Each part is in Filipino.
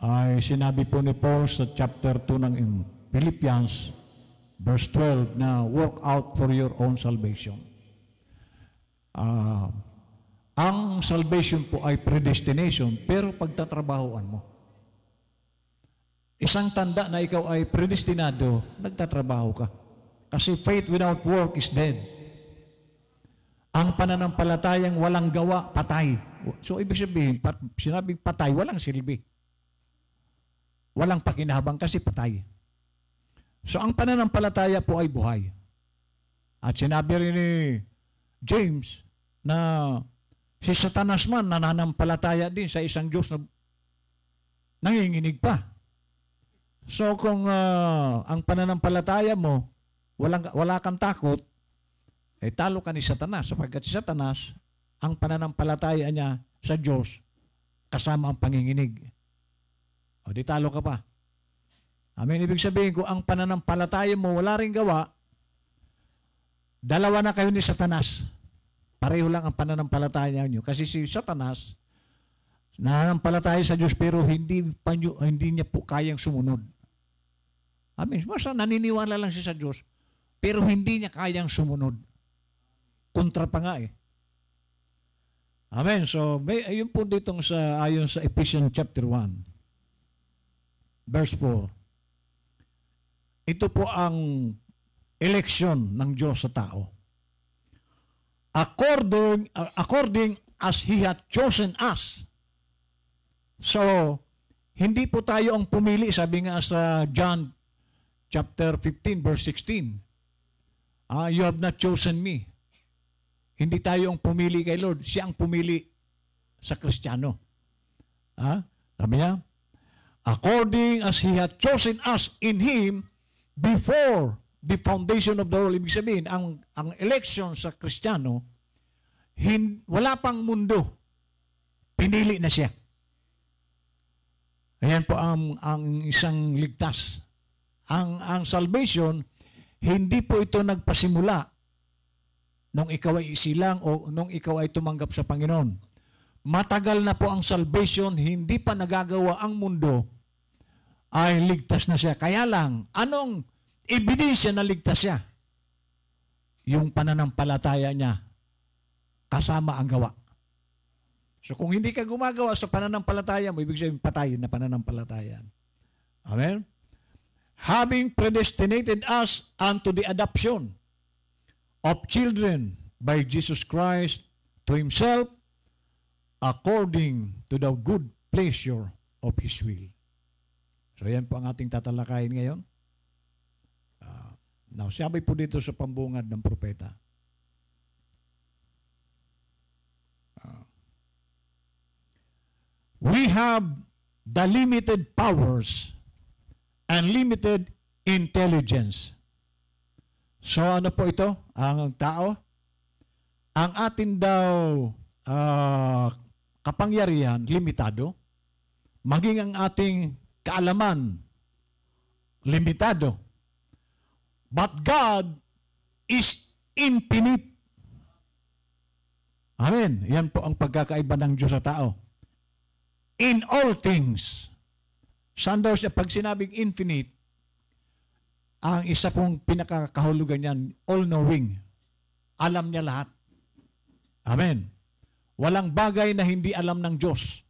ay sinabi po ni Paul sa chapter 2 ng Philippians, verse 12, na work out for your own salvation. Ang salvation po ay predestination, pero pagtatrabahoan mo. Isang tanda na ikaw ay predestinado, nagtatrabaho ka. Kasi faith without work is dead. Ang pananampalatayang walang gawa, patay. So, ibig sabihin, sinabing patay, walang silbi. Walang pakinabang kasi patay. So, ang pananampalataya po ay buhay. At sinabi rin ni James na si Satanas man nananampalataya din sa isang Diyos na nanginginig pa. So, kung ang pananampalataya mo, wala kang takot, eh talo ka ni Satanas. Sapagkat si Satanas, ang pananampalataya niya sa Diyos, kasama ang panginginig. O di talo ka pa. Amen. Ibig sabihin ko, ang pananampalataya mo, wala ring gawa, dalawa na kayo ni Satanas. Pareho lang ang pananampalataya niyo. Kasi si Satanas, nananampalataya sa Diyos, pero hindi niya po kayang sumunod. Amen. Basta naniniwala lang siya sa Diyos, pero hindi niya kayang sumunod. Kontra pa nga eh. Amen. So, ayun po ditong ayon sa Ephesians chapter 1, verse 4. Ito po ang election ng Diyos sa tao. According as He hath chosen us. So, hindi po tayo ang pumili, sabi nga sa John chapter 15, verse 16. You have not chosen me. Hindi tayo ang pumili kay Lord. Siya ang pumili sa Kristiyano. Sabi niya, according as He hath chosen us in Him before the foundation of the world. Ibig sabihin, ang election sa Kristiyano, wala pang mundo. Pinili na siya. Ayan po ang isang ligtas. Ang salvation, hindi po ito nagpasimula nung ikaw ay isilang o nung ikaw ay tumanggap sa Panginoon. Matagal na po ang salvation, hindi pa nagagawa ang mundo, ay ligtas na siya. Kaya lang, anong ebidensya na ligtas siya? Yung pananampalataya niya, kasama ang gawa. So kung hindi ka gumagawa sa pananampalataya mo, ibig sabihin patayin na pananampalataya. Amen? Having predestinated us unto the adoption of children by Jesus Christ to Himself according to the good pleasure of His will. So yan po ang ating tatalakayin ngayon. Now, sabi po dito sa pambungad ng propeta. We have the limited powers and limited intelligence. So ano po ito? Ang tao? Ang atin daw kapangyarihan, limitado. Maging ang ating kaalaman, limitado. But God is infinite. Amen. Yan po ang pagkakaiba ng Diyos sa tao. In all things. Saan daw siya, pag sinabing infinite, ang isa pong pinakakahulugan niyan, all-knowing. Alam niya lahat. Amen. Walang bagay na hindi alam ng Diyos.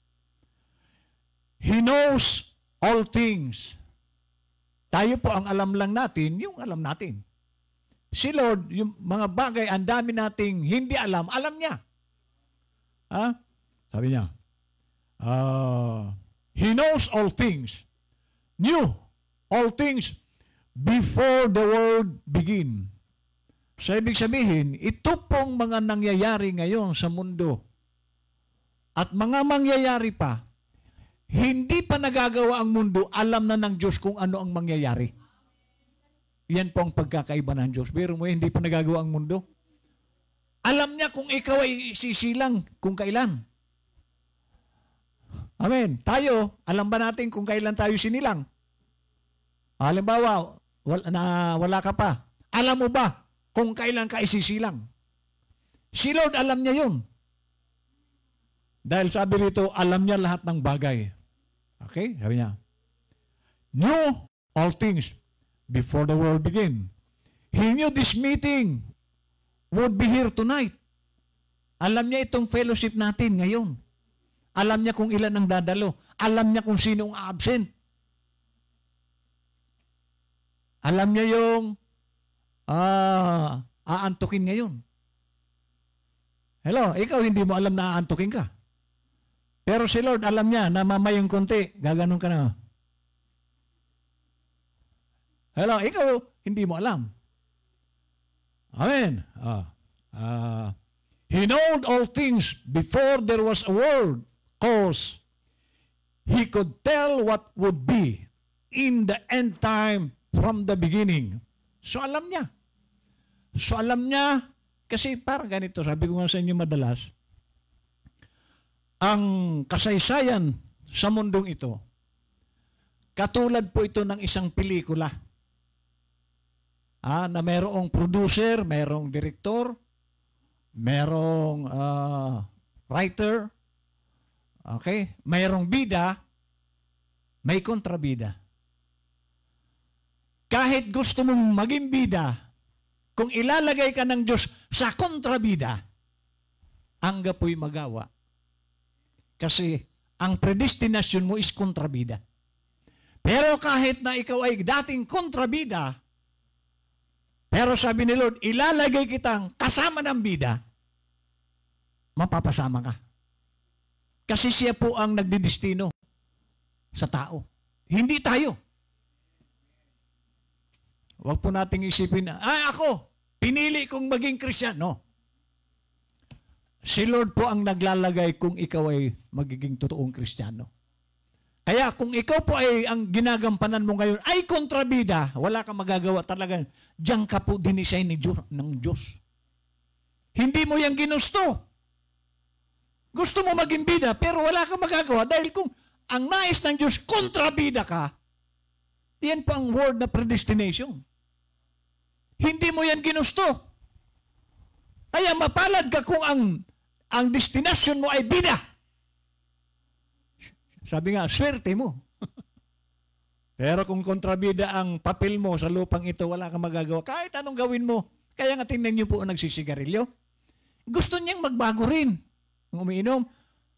He knows all things. Tayo po ang alam lang natin, yung alam natin. Si Lord, yung mga bagay, ang dami nating hindi alam, alam niya. Sabi niya, He knows all things, knew all things before the world begin. So, ibig sabihin, ito pong mga nangyayari ngayon sa mundo at mga mangyayari pa, hindi pa nagagawa ang mundo, alam na ng Diyos kung ano ang mangyayari. Yan po ang pagkakaiba ng Diyos. Pero mo, hindi pa nagagawa ang mundo. Alam niya kung ikaw ay sisilang kung kailan. Amen. Tayo, alam ba natin kung kailan tayo sinilang? Halimbawa, wala ka pa. Alam mo ba kung kailan ka isisilang? Si Lord, alam niya yun. Dahil sabi rito, alam niya lahat ng bagay. Okay? Sabi niya, knew all things before the world began. He knew this meeting would be here tonight. Alam niya itong fellowship natin ngayon. Alam niya kung ilan ang dadalo. Alam niya kung sino ang absent. Alam niya yung aantukin ngayon. Hello, ikaw hindi mo alam na aantukin ka. Pero si Lord alam niya na mamayong konti, gaganon ka na. Hello, ikaw hindi mo alam. Amen. He knowed all things before there was a world, cause He could tell what would be in the end time from the beginning. So alam niya. So alam niya, kasi parang ganito, sabi ko nga sa inyo madalas, ang kasaysayan sa mundong ito, katulad po ito ng isang pelikula. Na mayroong producer, mayroong director, mayroong writer, okay? Mayroong bida, may kontrabida. Kahit gusto mong maging bida, kung ilalagay ka ng Diyos sa kontrabida, ang gapoy magawa. Kasi ang predestinasyon mo is kontrabida. Pero kahit na ikaw ay dating kontrabida, pero sabi ni Lord, ilalagay kitang kasama ng bida, mapapasama ka. Kasi siya po ang nagdidestino sa tao. Hindi tayo. Huwag po nating isipin na, ako, pinili kong maging Kristiyano. Si Lord po ang naglalagay kung ikaw ay magiging totoong Kristiyano. Kaya kung ikaw po ay ang ginagampanan mo ngayon ay kontrabida, wala kang magagawa talaga. Diyan ka po dinisay ng Diyos. Hindi mo yan ginusto. Gusto mo maging bida, pero wala kang magagawa dahil kung ang nais ng Diyos, kontrabida ka, yan po ang word na predestination. Hindi mo yan ginusto. Kaya mapalad ka kung ang destinasyon mo ay bida. Sabi nga, swerte mo. Pero kung kontrabida ang papel mo sa lupang ito, wala kang magagawa. Kahit anong gawin mo. Kaya nga tingnan niyo po ang nagsisigarilyo. Gusto niyang magbago rin. Umiinom.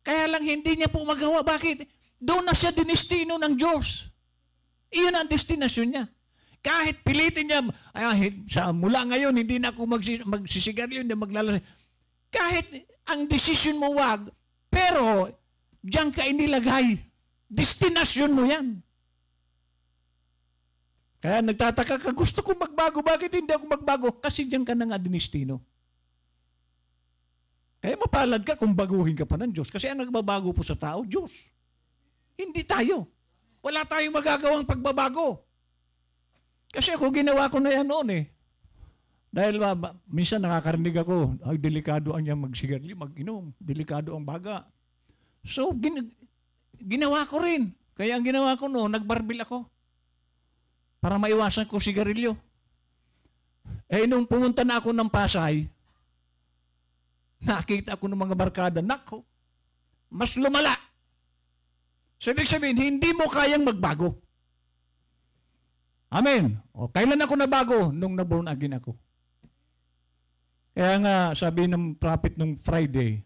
Kaya lang hindi niya po magawa. Bakit? Doon na siya dinestino ng Diyos. Iyon ang destinasyon niya. Kahit pilitin niya, mula ngayon, hindi na ako magsisigarilyo, hindi maglalasing. Kahit ang desisyon mo wag, pero diyan ka inilagay. Destinasyon mo yan. Kaya nagtataka ka, gusto kong magbago. Bakit hindi ako magbago? Kasi diyan ka na nga dinestino. Kaya mapalad ka kung baguhin ka pa ng Diyos. Kasi ang nagbabago po sa tao, Diyos. Hindi tayo. Wala tayong magagawang pagbabago. Kasi ako ginawa ko na yan noon eh. Dahil minsan nakakarinig ako, ay delikado ang niya magsigarilyo, mag-inom. Delikado ang baga. So, ginawa ko rin. Kaya ang ginawa ko noon, nagbarbil ako. Para maiwasan ko sigarilyo. Nung pumunta na ako ng Pasay, nakita ako ng mga barkada, nako, mas lumala. So, ibig sabihin, hindi mo kayang magbago. Amen. O, kailan ako nabago? Nung na-born again ako. Kaya nga, sabi ng prophet nung Friday,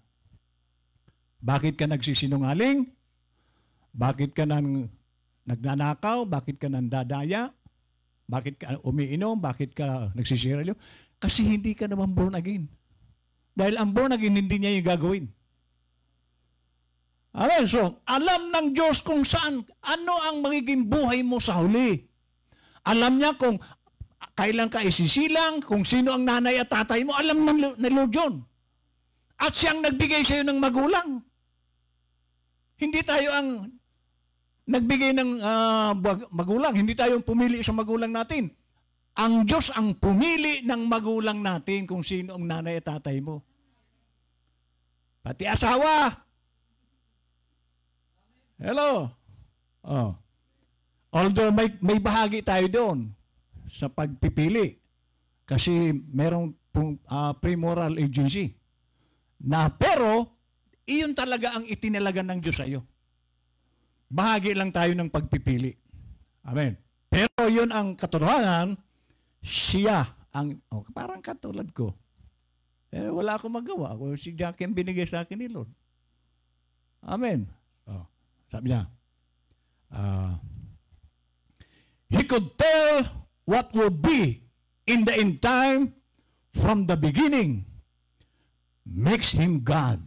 bakit ka nagsisinungaling? Bakit ka nagnanakaw? Bakit ka nandadaya? Bakit ka umiinom? Bakit ka nagsisigarilyo? Kasi hindi ka naman born again. Dahil ang born again, hindi niya yung gagawin. Amen. So, alam ng Diyos kung saan, ano ang magiging buhay mo sa huli. Alam niya kung kailan ka isisilang, kung sino ang nanay at tatay mo, alam ng Lord yun. At siyang nagbigay sa iyo ng magulang. Hindi tayo ang nagbigay ng magulang. Hindi tayo ang pumili sa magulang natin. Ang Diyos ang pumili ng magulang natin kung sino ang nanay at tatay mo. Pati asawa. Hello. Oh. Although may bahagi tayo doon sa pagpipili. Kasi merong pre-moral agency. Pero, iyon talaga ang itinalaga ng Diyos sa iyo. bahagi lang tayo ng pagpipili. Amen. Pero yun ang katotohanan, siya ang, parang katulad ko. Wala akong magawa. Si Jackie ang binigay sa akin ni Lord. Amen. Sabi niya, he could tell what would be in the end time from the beginning. Makes him God.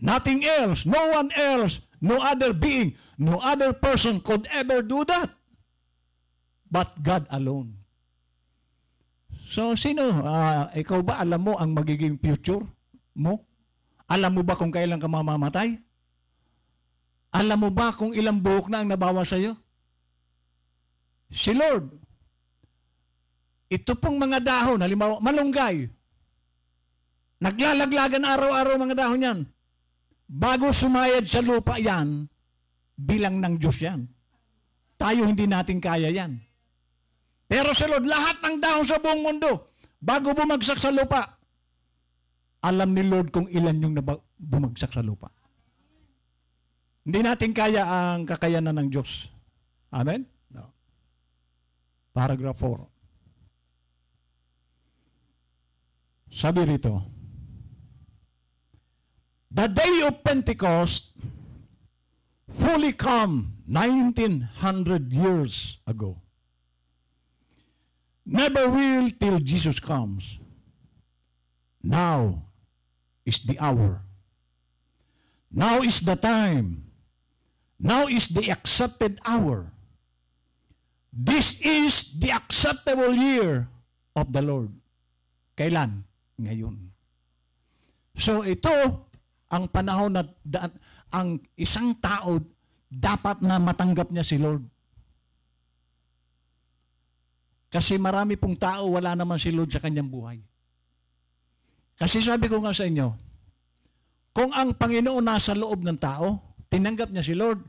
Nothing else, no one else, no other being, no other person could ever do that. But God alone. So, sino? Ikaw ba, alam mo ang magiging future mo? Alam mo ba kung kailan ka mamamatay? Alam mo ba kung ilang buhok na ang nabawa sa iyo? Si Lord. Ito pong mga dahon, halimbawa, malunggay. Naglalaglagan araw-araw mga dahon yan. Bago sumayad sa lupa yan, bilang ng Diyos yan. Tayo hindi natin kaya yan. Pero si Lord, lahat ng dahon sa buong mundo, bago bumagsak sa lupa, alam ni Lord kung ilan yung bumagsak sa lupa. Hindi natin kaya ang kakayanan ng Diyos. Amen? No. Paragraph 4. Sabi rito, the day of Pentecost fully come 1900 years ago. Never will till Jesus comes. Now is the hour. Now is the time. Now is the accepted hour. This is the acceptable year of the Lord. Kailan? Ngayon. So ito ang panahon na ang isang tao dapat na matanggap niya si Lord. Kasi marami pong tao wala naman si Lord sa kanyang buhay. Kasi sabi ko nga sa inyo, kung ang Panginoon nasa loob ng tao, tinanggap niya si Lord,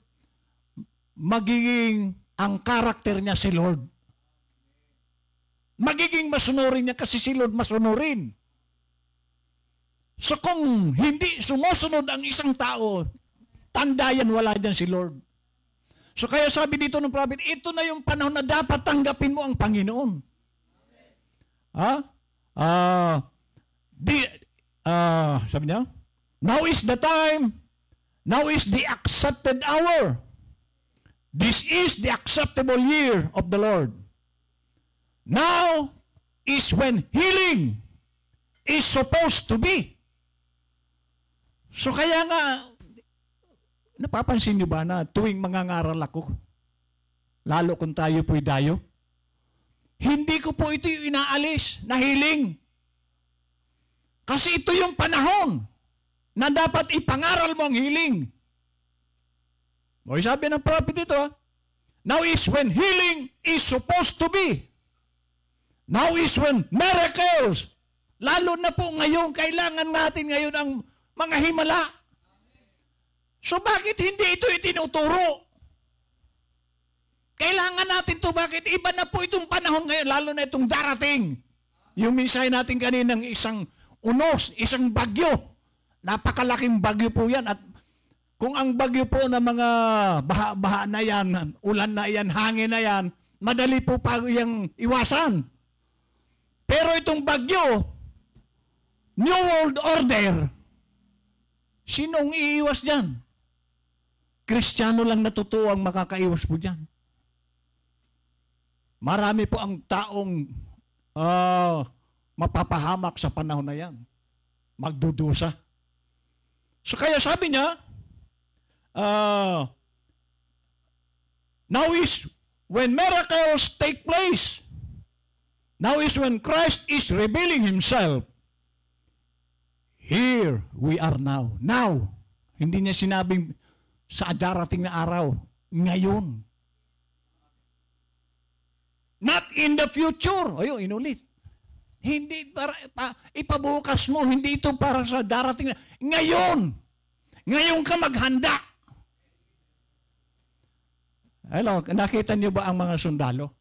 magiging ang karakter niya si Lord. Magiging masunurin niya kasi si Lord masunurin. So kung hindi sumusunod ang isang tao, tanda yan, wala dyan si Lord. So kaya sabi dito ng prophet, ito na yung panahon na dapat tanggapin mo ang Panginoon. Sabi niya, now is the time, now is the accepted hour. This is the acceptable year of the Lord. Now is when healing is supposed to be. So kaya nga, napapansin niyo ba na tuwing mangangaral ako, lalo kung tayo po'y dayo, hindi ko po ito yung inaalis na healing. Kasi ito yung panahon na dapat ipangaral mo ang healing. O sabi ng prophet ito, now is when healing is supposed to be. Now is when miracles, lalo na po ngayon, kailangan natin ngayon ang mga himala. So bakit hindi ito itinuturo? Kailangan natin to. Bakit iba na po itong panahon ngayon, lalo na itong darating. Yung mensahe natin kaninang isang unos, isang bagyo. Napakalaking bagyo po yan. At kung ang bagyo po na mga baha-baha na yan, ulan na yan, hangin na yan, madali po pa yung iwasan. Pero itong bagyo, New World Order, sinong iiwas dyan? Kristiyano lang na totoo ang makakaiwas po dyan. Marami po ang taong mapapahamak sa panahon na yan. Magdudusa. So kaya sabi niya, now is when miracles take place. Now is when Christ is revealing Himself. Here we are now. Now. Hindi niya sinabing sa darating na araw. Ngayon. Not in the future. Ayun, inulit. Hindi para ipabukas mo. Hindi ito para sa darating na. Ngayon. Ngayon ka maghanda. Hello, nakita niyo ba ang mga sundalo?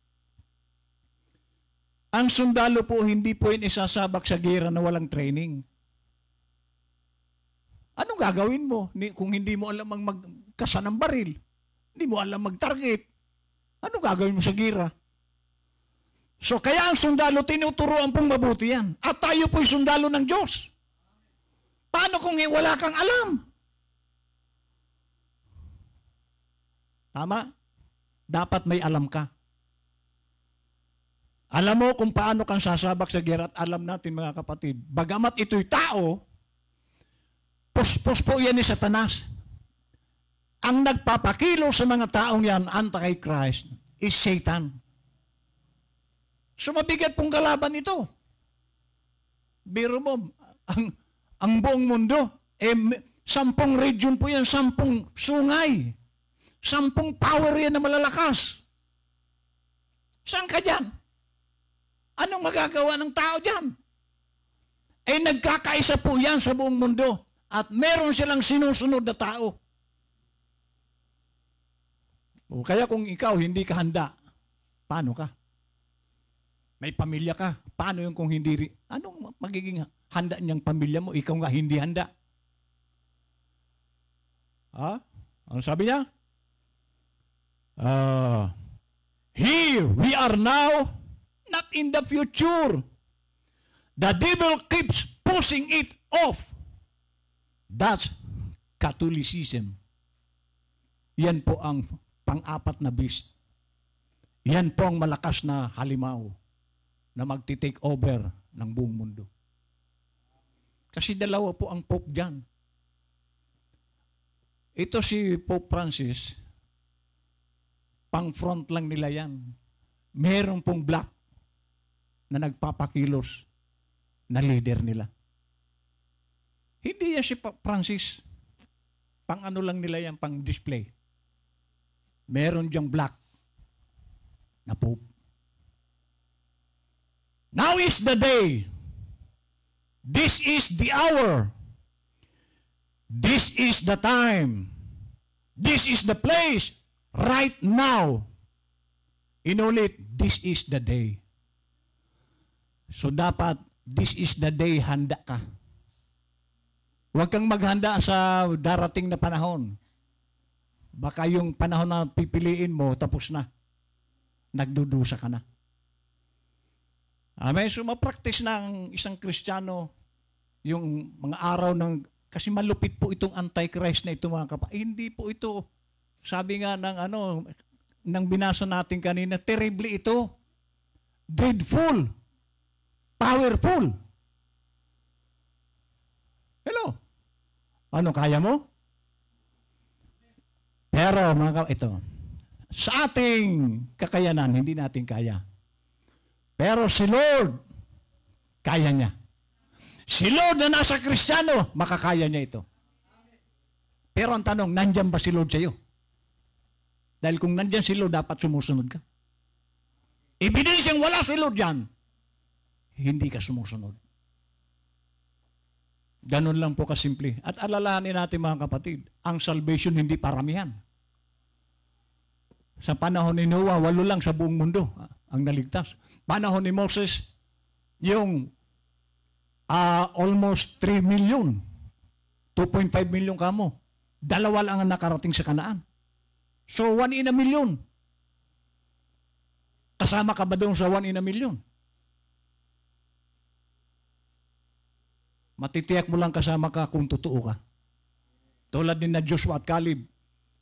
Ang sundalo po, hindi po yun isasabak sa gera na walang training. Anong gagawin mo kung hindi mo alam ang magkasa ng baril? Hindi mo alam mag-target. Ano gagawin mo sa gira? So kaya ang sundalo, tinuturuan pong mabuti yan. At tayo po'y sundalo ng Diyos. Paano kung wala kang alam? Tama? Dapat may alam ka. Alam mo kung paano kang sasabak sa gira at alam natin mga kapatid, bagamat ito'y tao, puspos po yan ni Satanas. Ang nagpapakilo sa mga taong yan, anti-Christ, is Satan. So mabigat pong kalaban ito. Biro mo, ang buong mundo, 10 region po yan, 10 sungay, 10 power yan na malalakas. Saan ka dyan? Anong magagawa ng tao dyan? Nagkakaisa po yan sa buong mundo at meron silang sinusunod na tao. O kaya kung ikaw hindi ka handa, paano ka? May pamilya ka, paano yung kung hindi, anong magiging handa niyang pamilya mo, ikaw nga hindi handa? Ha? Ano sabi niya? Here we are now, not in the future. The devil keeps pushing it off. That's Catholicism. Yan po ang pang-apat na beast. Yan po ang malakas na halimaw na magti-take over ng buong mundo. Kasi dalawa po ang Pope dyan. Ito si Pope Francis, pang-front lang nila yan. Meron pong black na nagpapakilos na leader nila. Hindi yan si Francis. Pang ano lang nila yan, pang display. Meron diyang black na Pope. Now is the day. This is the hour. This is the time. This is the place. Right now. Inulit, this is the day. So dapat, this is the day, handa ka. Huwag kang maghanda sa darating na panahon. Baka yung panahon na pipiliin mo, tapos na. Nagdudusa ka na. Amen. So ma-practice ng isang Kristiyano yung mga araw ng, kasi malupit po itong antichrist na ito mga kapatid. Hindi po ito, sabi nga ng nang binasa natin kanina, terrible ito. Dreadful. Powerful. Hello? Ano, kaya mo? Pero, ito, sa ating kakayanan, hindi natin kaya. Pero si Lord, kaya niya. Si Lord na nasa Kristiyano, makakaya niya ito. Pero ang tanong, nandyan ba si Lord sa iyo? Dahil kung nandyan si Lord, dapat sumusunod ka. Ebidensyang wala si Lord dyan, hindi ka sumusunod. Ganun lang po kasimple. At alalahanin natin mga kapatid, ang salvation hindi paramihan. Sa panahon ni Noah, 8 lang sa buong mundo ang naligtas. Panahon ni Moses, yung almost 3 million, 2.5 million kamo. 2 lang ang nakarating sa Kanaan. So 1 in a million. Kasama ka ba doon sa 1 in a million? Matitiyak mo lang kasama ka kung totoo ka. Tulad din na Joshua at Caleb.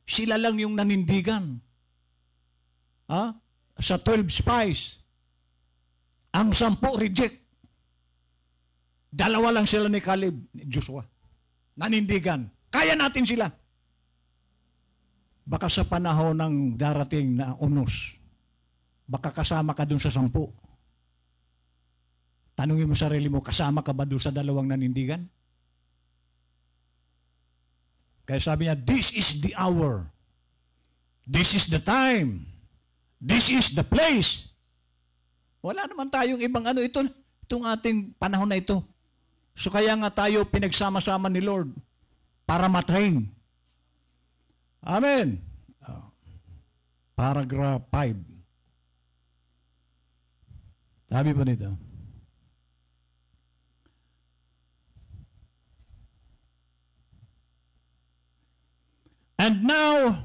Sila lang yung nanindigan. Sa 12 spies. Ang 10 reject. 2 lang sila ni Caleb, ni Joshua. Nanindigan. Kaya natin sila. Baka sa panahon ng darating na unos, baka kasama ka dun sa 10. Tanungin mo sarili mo, kasama ka ba doon sa 2 nanindigan? Kaya sabi niya, this is the hour. This is the time. This is the place. Wala naman tayong ibang itong ating panahon na ito. So kaya nga tayo pinagsama-sama ni Lord para matrain. Amen. Paragraph 5. Sabi po nito. And now,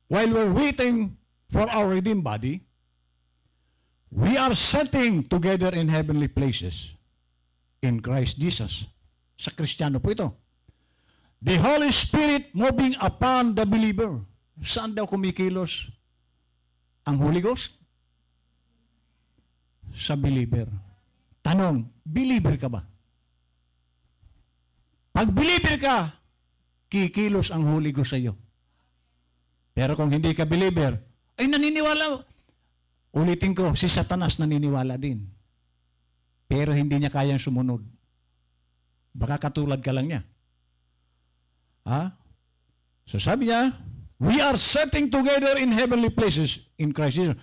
while we're waiting for our redeemed body, we are sitting together in heavenly places in Christ Jesus. Sa Kristiyano po ito. The Holy Spirit moving upon the believer. Saan daw kumikilos ang Holy Ghost? Sa believer. Tanong, believer ka ba? Pag believer ka, kikilos ang Holy Ghost sa iyo. Pero kung hindi ka believer, ay naniniwala. Ulitin ko, si Satanas naniniwala din. Pero hindi niya kayang sumunod. Baka katulad ka lang niya. Ha? So sabi niya, we are sitting together in heavenly places in Christ Jesus.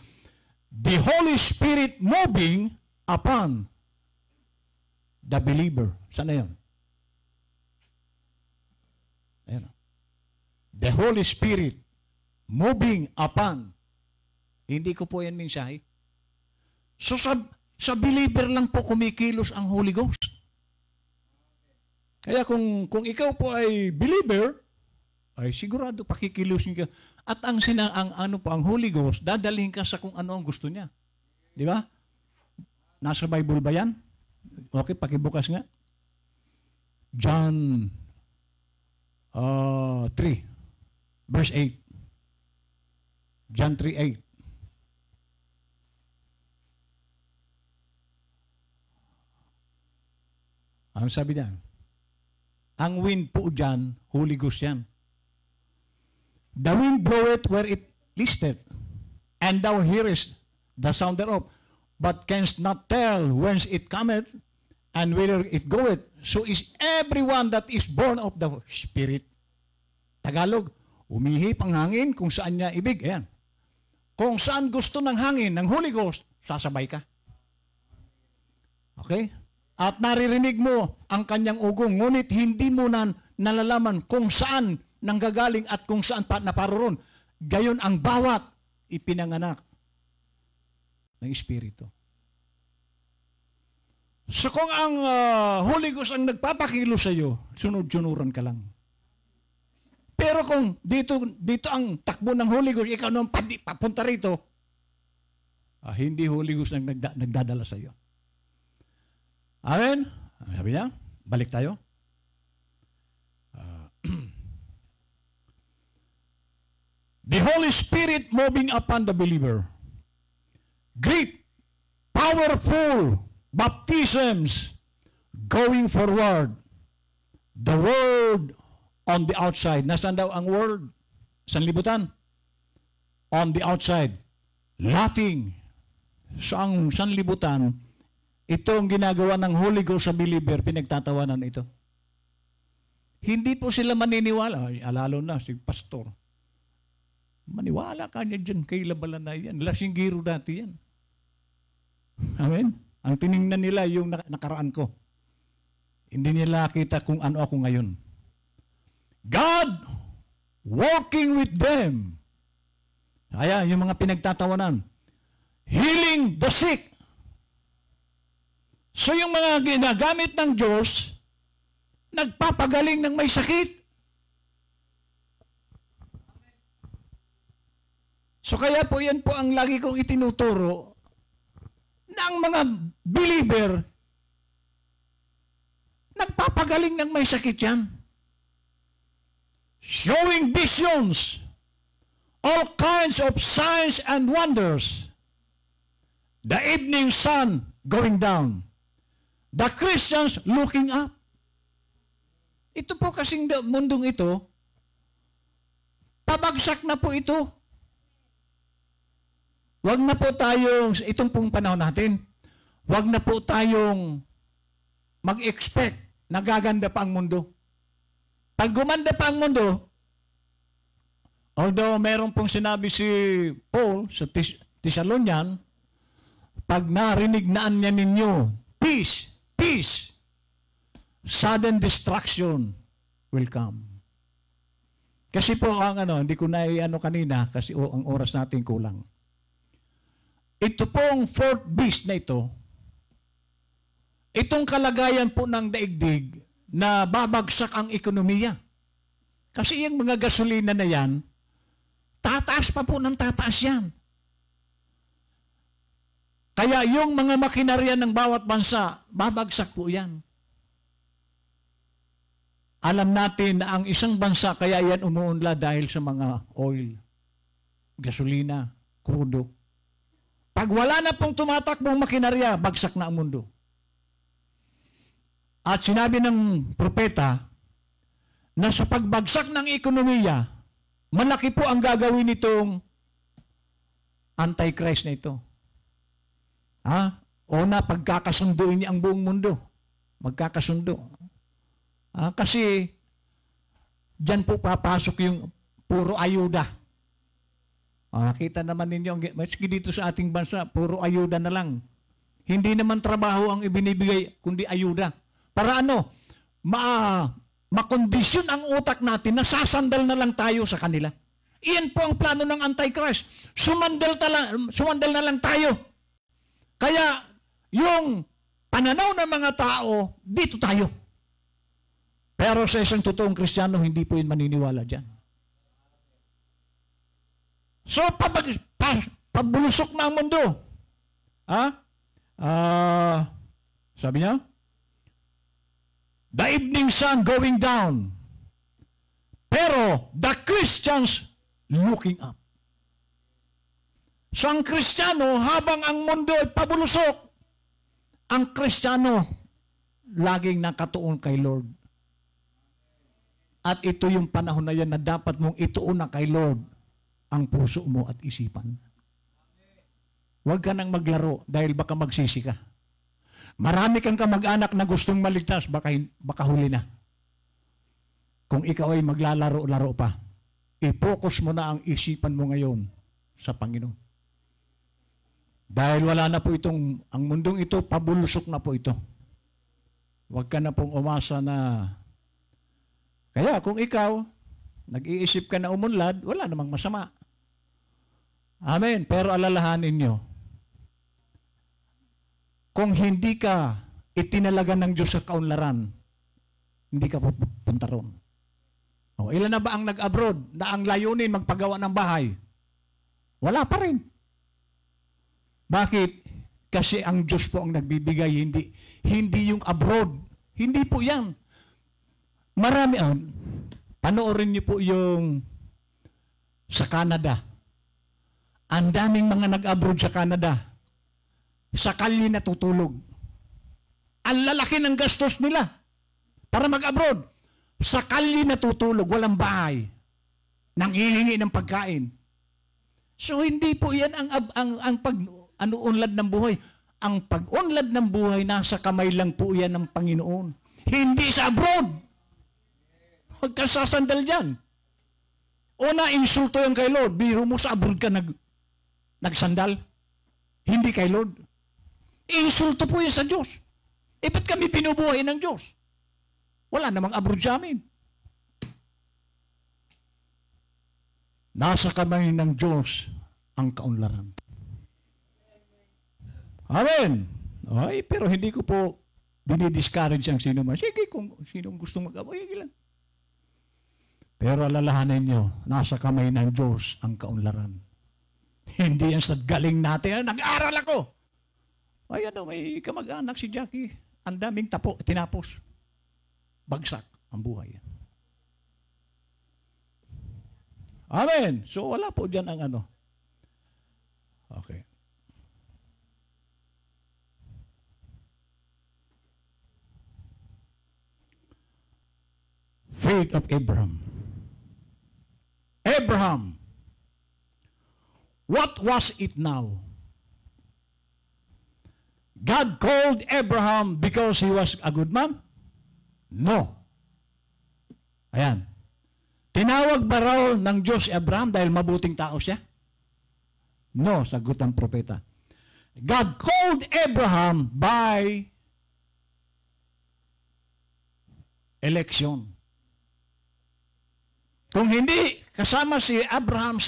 The Holy Spirit moving upon the believer. Saan na yun? Ayan. The Holy Spirit moving upon. Hindi ko po yan mensahe. So sa believer lang po kumikilos ang Holy Ghost. Kaya kung ikaw po ay believer, ay sigurado pakikilusin ka. At ang Holy Ghost, dadalhin ka sa kung ano ang gusto niya. Di ba? Nasa Bible ba yan? Okay, pakibukas nga. John 3, verse 8. John 3:8. Ano sabi niya? Ang wind po dyan, Holy Ghost yan. The wind bloweth where it listeth, and thou hearest the sound thereof, but canst not tell whence it cometh, and whither it goeth. So is everyone that is born of the Spirit. Tagalog, umihip ang hangin kung saan niya ibig. Ayan. Kung saan gusto ng hangin, ng Holy Ghost, sasabay ka. Okay? At naririnig mo ang kanyang ugong, ngunit hindi mo na nalalaman kung saan nanggagaling at kung saan naparoon. Gayon ang bawat ipinanganak ng Espiritu. So kung ang Holy Ghost ang nagpapakilo sa iyo, sunod-sunuran ka lang. Pero kung dito ang takbo ng Holy Ghost, ikaw naman papunta rito, hindi Holy Ghost ang nagdadala sa iyo. Amen? Sabi niya, balik tayo. The Holy Spirit moving upon the believer. Great, powerful baptisms going forward. The world on the outside. Nasaan daw ang world? Sanlibutan. On the outside. Laughing. So ang sanlibutan, ito ang ginagawa ng Holy Ghost sa believer, pinagtatawanan ito. Hindi po sila maniniwala. Ay, alalo na, si pastor. Maniwala ka niya dyan kay labalan na yan. Lasinggiro dati yan. Amen? Ang tiningnan nila yung nakaraan ko. Hindi nila kita kung ano ako ngayon. God walking with them. Ayan, yung mga pinagtatawanan. Healing the sick. So yung mga ginagamit ng Diyos, nagpapagaling ng may sakit. So kaya po yan po ang lagi kong itinuturo ng mga believer, nagpapagaling ng may sakit yan. Showing visions, all kinds of signs and wonders. The evening sun going down. The Christians looking up. Ito po kasing mundong ito, pabagsak na po ito. Huwag na po tayong, itong pong panahon natin, huwag na po tayong mag-expect na gaganda pa ang mundo. Pag gumanda pa ang mundo, although meron pong sinabi si Paul sa Thessalonian, pag narinig naan niya ninyo, peace, peace, sudden destruction will come. Kasi po ang hindi ko na kanina kasi ang oras natin kulang. Ito pong fourth beast na ito, itong kalagayan po ng daigdig na babagsak ang ekonomiya. Kasi yung mga gasolina na yan, tataas pa po ng tataas yan. Kaya yung mga makinarya ng bawat bansa, babagsak po yan. Alam natin na ang isang bansa, kaya yan umuunlad dahil sa mga oil, gasolina, krudo. Pag wala na pong tumatakbong makinarya, bagsak na ang mundo. At sinabi ng propeta na sa pagbagsak ng ekonomiya, malaki po ang gagawin nitong Antichrist na ito. Una, pagkakasunduin niya ang buong mundo. Magkakasundo. Kasi dyan po papasok yung puro ayuda. Nakita naman ninyo, maski dito sa ating bansa, puro ayuda na lang. Hindi naman trabaho ang ibinibigay, kundi ayuda. Para makondisyon ang utak natin na sasandal na lang tayo sa kanila. Iyan po ang plano ng Antichrist. Sumandal na lang tayo. Kaya, yung pananaw ng mga tao, dito tayo. Pero sa isang totoong Kristiyano, hindi po yun maniniwala dyan. So, pabulusok na ang mundo. Sabi niya, the evening sun going down. Pero, the Christians looking up. So, ang Kristiyano, habang ang mundo ay pabulusok, ang Kristiyano, laging nakatuon kay Lord. At ito yung panahon na yan na dapat mong ituon na kay Lord ang puso mo at isipan. Huwag ka nang maglaro dahil baka magsisi ka. Marami kang kamag-anak na gustong maligtas, baka huli na. Kung ikaw ay maglalaro-laro pa, i-focus mo na ang isipan mo ngayon sa Panginoon. Dahil wala na po ang mundong ito, pabulusok na po ito. Huwag ka na pong umasa na, kaya kung ikaw, nag-iisip ka na umunlad, wala namang masama. Amen. Pero alalahanin nyo, kung hindi ka itinalaga ng Diyos sa kaunlaran, hindi ka pupunta ron. Ilan na ba ang nag-abroad na ang layunin magpagawa ng bahay? Wala pa rin. Bakit? Kasi ang Diyos po ang nagbibigay, hindi yung abroad. Hindi po yan. Marami, panoorin niyo po yung sa Canada. Ang daming mga nag-abroad sa Canada. Sa kalye natutulog. Ang lalaki ng gastos nila para mag-abroad. Sa kalye natutulog, walang bahay. Nanghihingi ng pagkain. So hindi po yan ang pag-unlad ng buhay. Ang pag-unlad ng buhay, nasa kamay lang po yan ng Panginoon. Hindi sa abroad. Huwag ka sasandal dyan. Una, insulto yan kay Lord. Biro mo sa abroad ka nagsandal. Hindi kay Lord. Insulto po yan sa Diyos. Ba't kami pinubuhay ng Diyos? Wala namang abroad sa amin. Nasa kamay ng Diyos ang kaunlaran. Amen. Pero hindi ko po dinidiscourage ang sino man. Sige, kung sinong gustong mag-abay, lang. Pero alalahanin nyo, nasa kamay ng Diyos ang kaunlaran. Hindi yan sa galing natin. Nag-aral ako. May kamag-anak si Jackie. Ang daming tinapos. Bagsak ang buhay. Amen. So wala po dyan ang Okay. Faith of Abraham. Abraham. What was it now? God called Abraham because he was a good man? No. Ayan. Tinawag ba raw ng Diyos si Abraham dahil mabuting tao siya? No, sagot ng propeta. God called Abraham by election. Kung hindi kasama si Abraham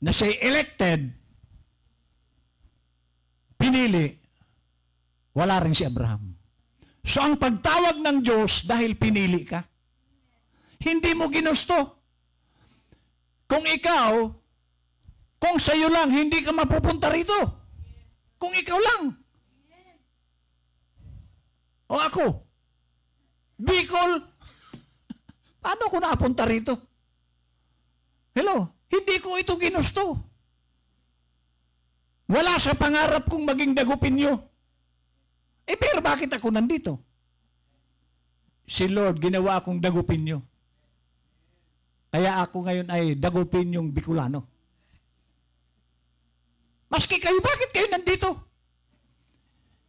na siya elected, pinili, wala rin si Abraham. So ang pagtawag ng Diyos dahil pinili ka, hindi mo ginusto. Kung ikaw, kung sa'yo lang, hindi ka mapupunta rito. Kung ikaw lang. O ako, Bicol, paano ko napunta rito? Hello, hindi ko ito ginusto. Wala sa pangarap kong maging dagupinyo. Pero bakit ako nandito? Si Lord, ginawa akong dagupinyo. Kaya ako ngayon ay dagupinyong Bicolano. Maski kayo, bakit kayo nandito?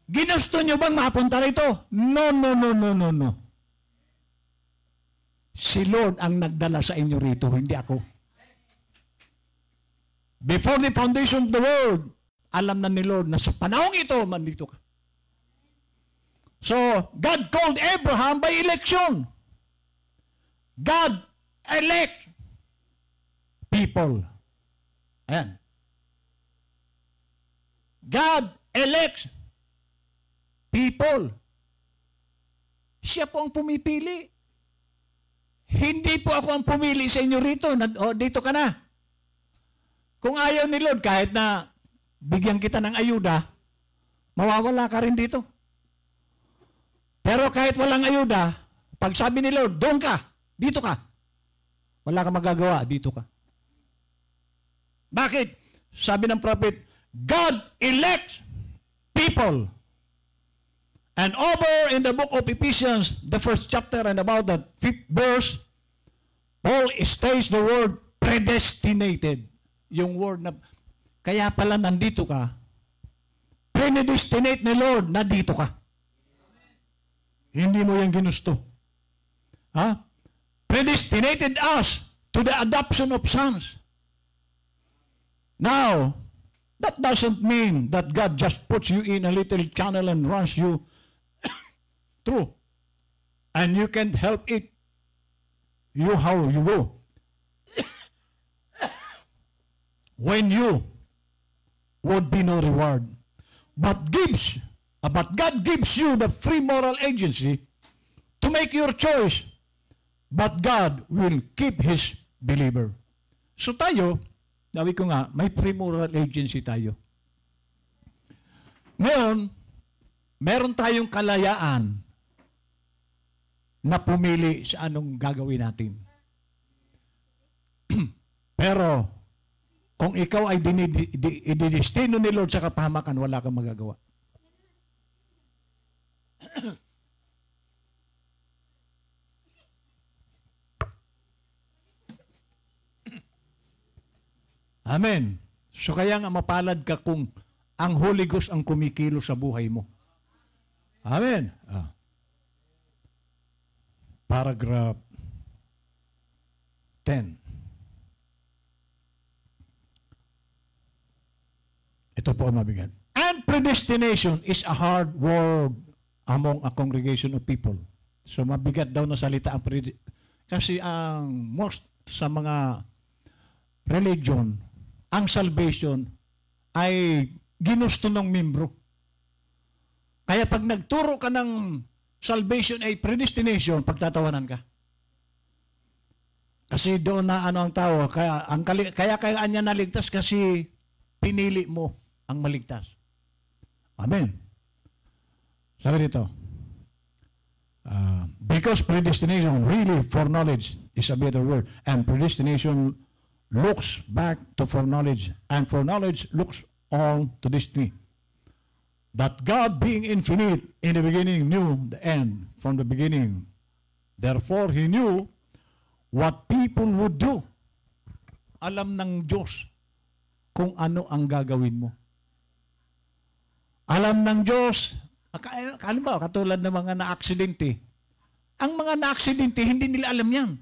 Ginusto nyo bang mapunta rito? No. Si Lord ang nagdala sa inyo rito, hindi ako. Before the foundation of the world, alam na ni Lord na sa panahong ito, mandito ka. So, God called Abraham by election. God elect people. Ayan. God elects people. Siya po ang pumipili. Hindi po ako ang pumili sa inyo rito. Dito ka na. Kung ayaw ni Lord, kahit na bigyan kita ng ayuda, mawawala ka rin dito. Pero kahit walang ayuda, pag sabi ni Lord, doon ka, dito ka. Wala kang magagawa, dito ka. Bakit? Sabi ng prophet, God elects people. And over in the book of Ephesians, the first chapter and about the 5th verse, Paul states the word predestinated. Yung word na, kaya pala nandito ka, predestinate ni Lord na dito ka. Hindi mo yung ginusto. Ha? Predestinated us to the adoption of sons. Now, that doesn't mean that God just puts you in a little channel and runs you through. And you can't help it. You how you go. When you would be no reward. But God gives you the free moral agency to make your choice. But God will keep His believer. So tayo, sabi ko nga, may free moral agency tayo. Ngayon, meron tayong kalayaan na pumili sa anong gagawin natin. Pero, kung ikaw ay ididestino ni Lord sa kapahamakan, wala kang magagawa. Amen. So kaya nga mapalad ka kung ang Holy Ghost ang kumikilo sa buhay mo. Amen. Paragraph 10. Ito po ang mabigat. And predestination is a hard word among a congregation of people. So mabigat daw na salita ang kasi ang most sa mga religion, ang salvation ay ginusto ng membro. Kaya pag nagturo ka ng salvation ay predestination, pagtatawanan ka. Kasi doon na ano ang tao, kaya niya naligtas kasi pinili mo ang maligtas. Amen. Sabi dito, because predestination, really foreknowledge is a better word, and predestination looks back to foreknowledge, and foreknowledge looks on to destiny. That God, being infinite in the beginning, knew the end from the beginning. Therefore, He knew what people would do. Alam ng Diyos kung ano ang gagawin mo. Alam ng Diyos, halimbawa, katulad ng mga na-aksidente. Ang mga na-aksidente, hindi nila alam yan,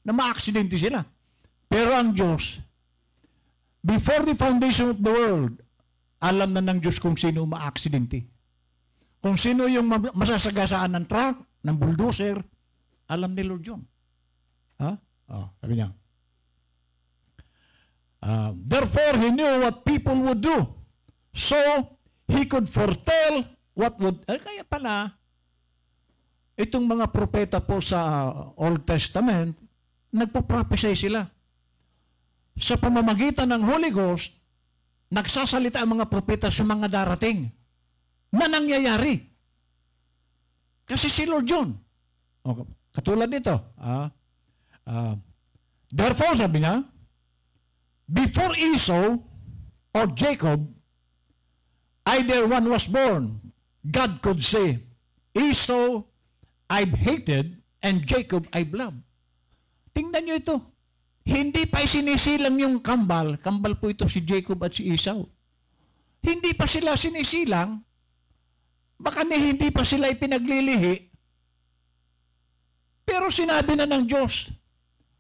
na ma-aksidente sila. Pero ang Diyos, before the foundation of the world, alam na ng Diyos kung sino ma-aksidente. Kung sino yung masasagasaan ng truck, ng bulldozer, alam ni Lord yun. Ha? Sabi niya. Therefore, He knew what people would do. So, He could foretell what would... kaya pala, itong mga propeta po sa Old Testament, nagpo-prophesy sila. sa pamamagitan ng Holy Ghost, nagsasalita ang mga propeta sa mga darating na nangyayari. Kasi si Lord John, katulad nito, therefore, sabi niya, before Esau or Jacob, either one was born, God could say, Esau I've hated and Jacob I've loved. Tingnan nyo ito. Hindi pa sinisilang yung kambal. Kambal po ito si Jacob at si Esau. Hindi pa sila sinisilang. Baka hindi pa sila ipinaglilihi. Pero sinabi na ng Diyos,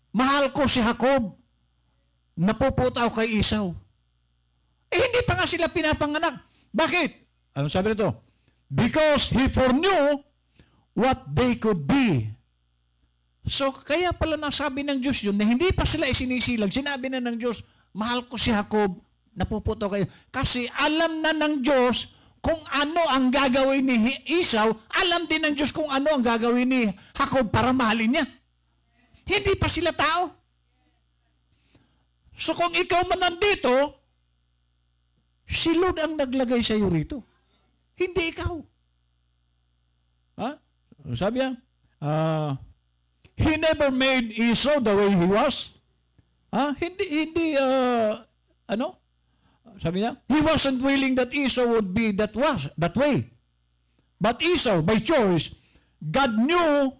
mahal ko si Jacob, napuputaw kay Esau. Hindi pa nga sila pinapanganak. Bakit? Ano sabi nito? Because he foreknew what they could be. So, kaya pala nasabi ng Diyos yun na hindi pa sila isinisilang. Sinabi na ng Diyos, mahal ko si Jacob, napuputo kayo. Kasi alam na ng Diyos kung ano ang gagawin ni Esau, alam din ng Diyos kung ano ang gagawin ni Jacob para mahalin niya. Hindi pa sila tao. So, kung ikaw man nandito, si Lord ang naglagay sa iyo rito. Hindi ikaw. Ha? Sabi niya, He never made Esau the way he was. Sabi niya, he wasn't willing that Esau would be that way. But Esau, by choice, God knew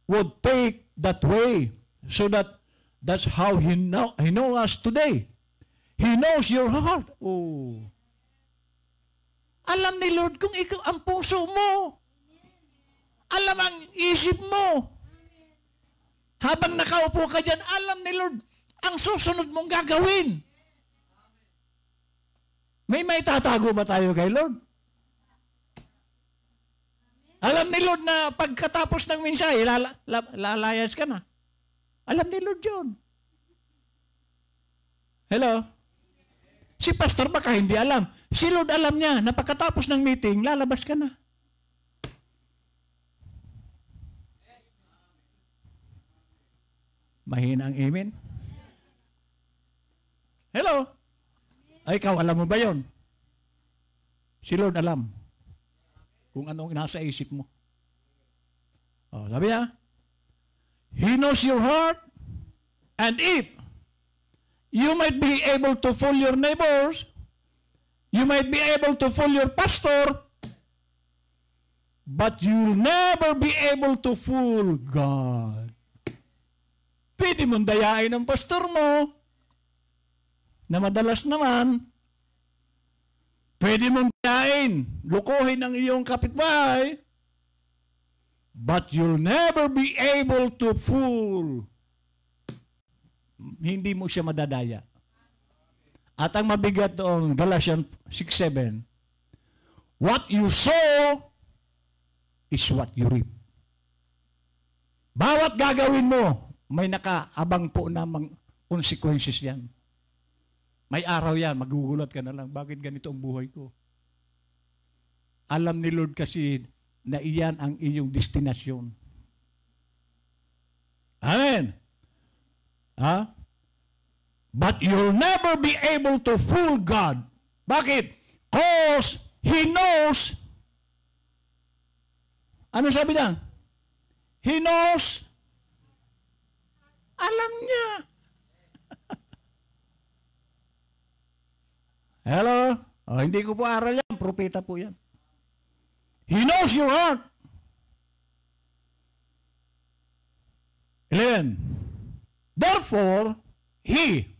would take that way. So that's how he knows us today. He knows your heart. Oh. Alam ni Lord kung ikaw ang puso mo. Alam ang isip mo. Habang nakaupo ka dyan, alam ni Lord ang susunod mong gagawin. May tatago ba tayo kay Lord? Alam ni Lord na pagkatapos ng mensahe, lalayas ka na. Alam ni Lord yun. Hello? Si pastor baka hindi alam. Si Lord alam niya na pagkatapos ng meeting, lalabas ka na. Mahina ang amen. Hello? Ay, ikaw, alam mo ba yon? Si Lord alam kung anong nasa isip mo. Sabi niya, He knows your heart, and if you might be able to fool your neighbors, you might be able to fool your pastor, but you'll never be able to fool God. Pwede mong dayain ang pastor mo, na madalas naman, pwede mong dayain, lukuhin ang iyong kapitbahay, but you'll never be able to fool. Hindi mo siya madadaya. At ang mabigat doon, Galatians 6:7, what you sow is what you reap. Bawat gagawin mo, may nakaabang po na consequences yan. May araw yan, magugulat ka na lang, bakit ganito ang buhay ko? Alam ni Lord kasi na iyan ang iyong destinasyon. Amen. But you'll never be able to fool God. Bakit? Because He knows. Ano sabi niya? He knows. Alam niya. Hello? Hindi ko po aral yan. Propeta po yan. He knows your heart. 11. Therefore, He,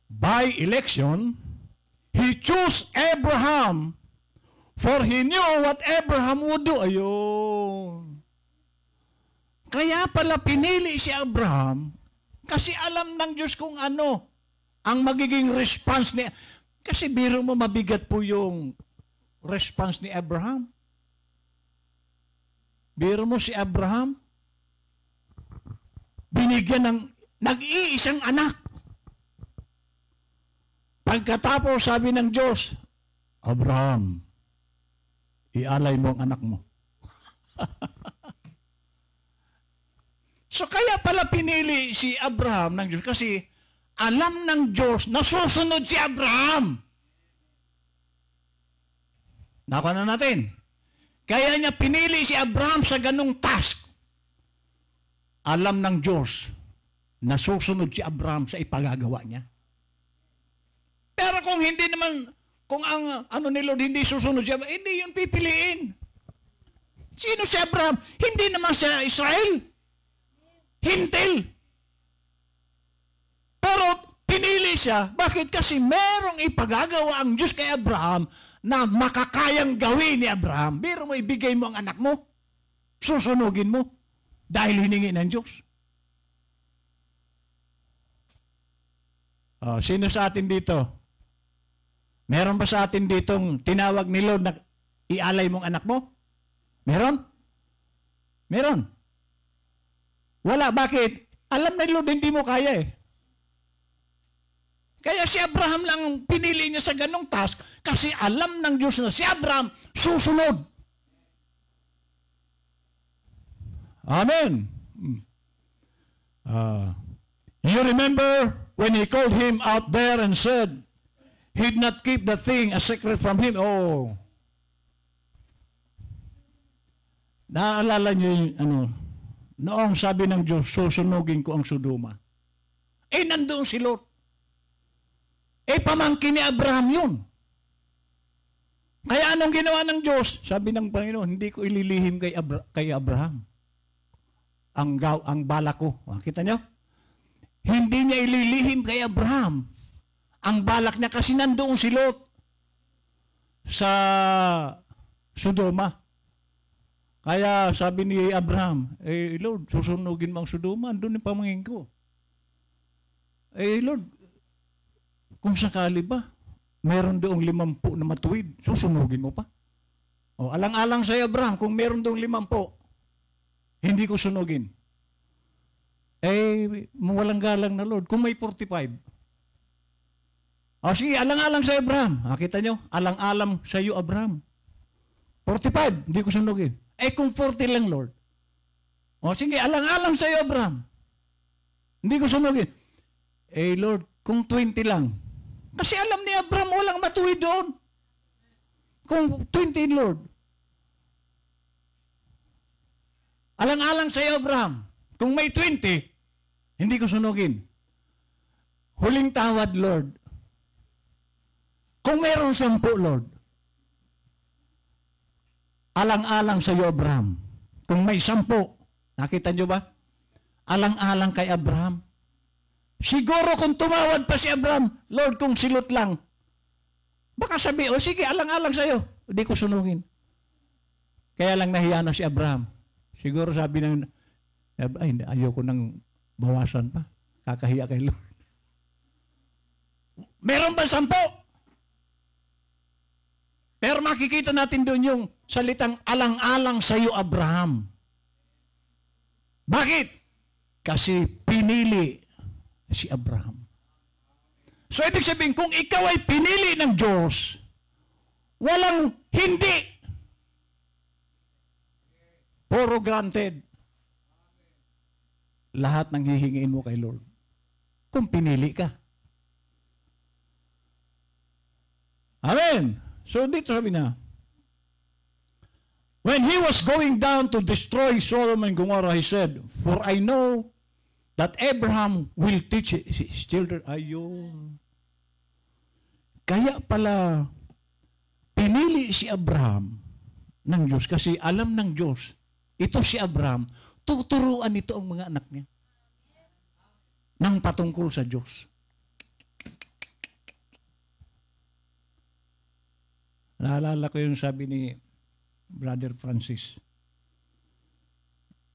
by election, He chose Abraham, for He knew what Abraham would do. Ayun. Kaya pala pinili si Abraham, kasi alam ng Diyos kung ano ang magiging response ni... Kasi biro mo mabigat po yung response ni Abraham. Biro mo si Abraham, binigyan ng nag-iisang anak. Pagkatapos sabi ng Diyos, Abraham, ialay mo ang anak mo. So kaya pala pinili si Abraham ng Diyos kasi alam ng Diyos na susunod si Abraham. Nakuha na natin. Kaya niya pinili si Abraham sa ganong task. Alam ng Diyos na susunod si Abraham sa ipagagawa niya. Pero kung hindi naman, kung ang ano ni Lord hindi susunod siya, hindi yun pipiliin. Sino si Abraham? Hindi naman siya Israel. Hintil. Pero pinili siya. Bakit? Kasi merong ipagagawa ang Diyos kay Abraham na makakayang gawin ni Abraham. Pero mo ibigay mo ang anak mo. Susunugin mo. Dahil hiningi ng Diyos. Sino sa atin dito? Meron ba sa atin ditong tinawag ni Lord na ialay mong anak mo? Meron? Meron. Wala. Bakit? Alam na Lord, hindi mo kaya eh. Kaya si Abraham lang pinili niya sa ganong task kasi alam ng Diyos na si Abraham susunod. Amen. You remember when he called him out there and said, he'd not keep the thing a secret from him. Oh. Naaalala niyo yung noong sabi ng Diyos, susunugin ko ang Sodoma. Nandoon si Lot. Pamangkin ni Abraham yun. Kaya anong ginawa ng Diyos? Sabi ng Panginoon, hindi ko ililihim kay Abraham. Ang balak ko. Kita niyo? Hindi niya ililihim kay Abraham. Ang balak niya kasi nandoon si Lot sa Sodoma. Kaya sabi ni Abraham, Lord, susunugin mo ang Sodoma, andun yung pamangkin ko. Lord, kung sakali ba, meron doong 50 na matuwid, susunugin mo pa. Alang-alang sa Abraham, kung meron doong 50, hindi ko sunugin. Walang galang na Lord. Kung may 45, sige, alang-alang sa Abraham. Kita nyo, alang-alang sa iyo, Abraham. 45, hindi ko sunugin. Kung 40 lang, Lord. Sige, alang-alang sa iyo, Abraham. Hindi ko sunugin. Lord, kung 20 lang. Kasi alam ni Abraham, walang matuwid doon. Kung 20, Lord. Alang-alang sa iyo, Abraham. Kung may 20, hindi ko sunugin. Huling tawad, Lord. Kung mayroon 10, Lord. Alang-alang sa iyo, Abraham. Kung may 10, nakita nyo ba? Alang-alang kay Abraham. Siguro kung tumawad pa si Abraham, Lord, kung silot lang, baka sabi, sige, alang-alang sa iyo. Hindi ko sunugin. Kaya lang nahiya na si Abraham. Siguro sabi ng, ayoko nang bawasan pa. Kakahiya kay Lord. Meron ba 10? Pero makikita natin doon yung salitang alang-alang sa iyo, Abraham. Bakit? Kasi pinili si Abraham. So, ibig sabihin, kung ikaw ay pinili ng Diyos, walang hindi. Puro granted. Lahat ng hihingin mo kay Lord. Kung pinili ka. Amen. So, dito sabi na, when he was going down to destroy Sodom and Gomorrah, he said, for I know that Abraham will teach his children. Ayun. Kaya pala, pinili si Abraham ng Diyos kasi alam ng Diyos, ito si Abraham, tuturuan nito ang mga anak niya ng patungkol sa Diyos. Naalala ko yung sabi ni Brother Francis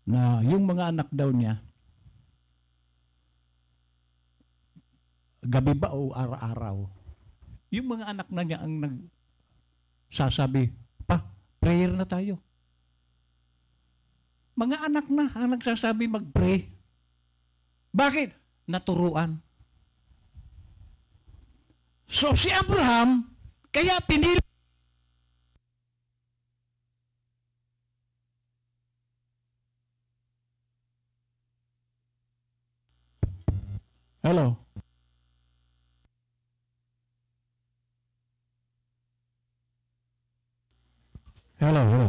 na yung mga anak daw niya, gabi ba o araw-araw, yung mga anak na niya ang nagsasabi, pa, prayer na tayo. Mga anak na ang nagsasabi mag-pray. Bakit? Naturuan. So si Abraham, kaya pinili. Hello? Hello, hello.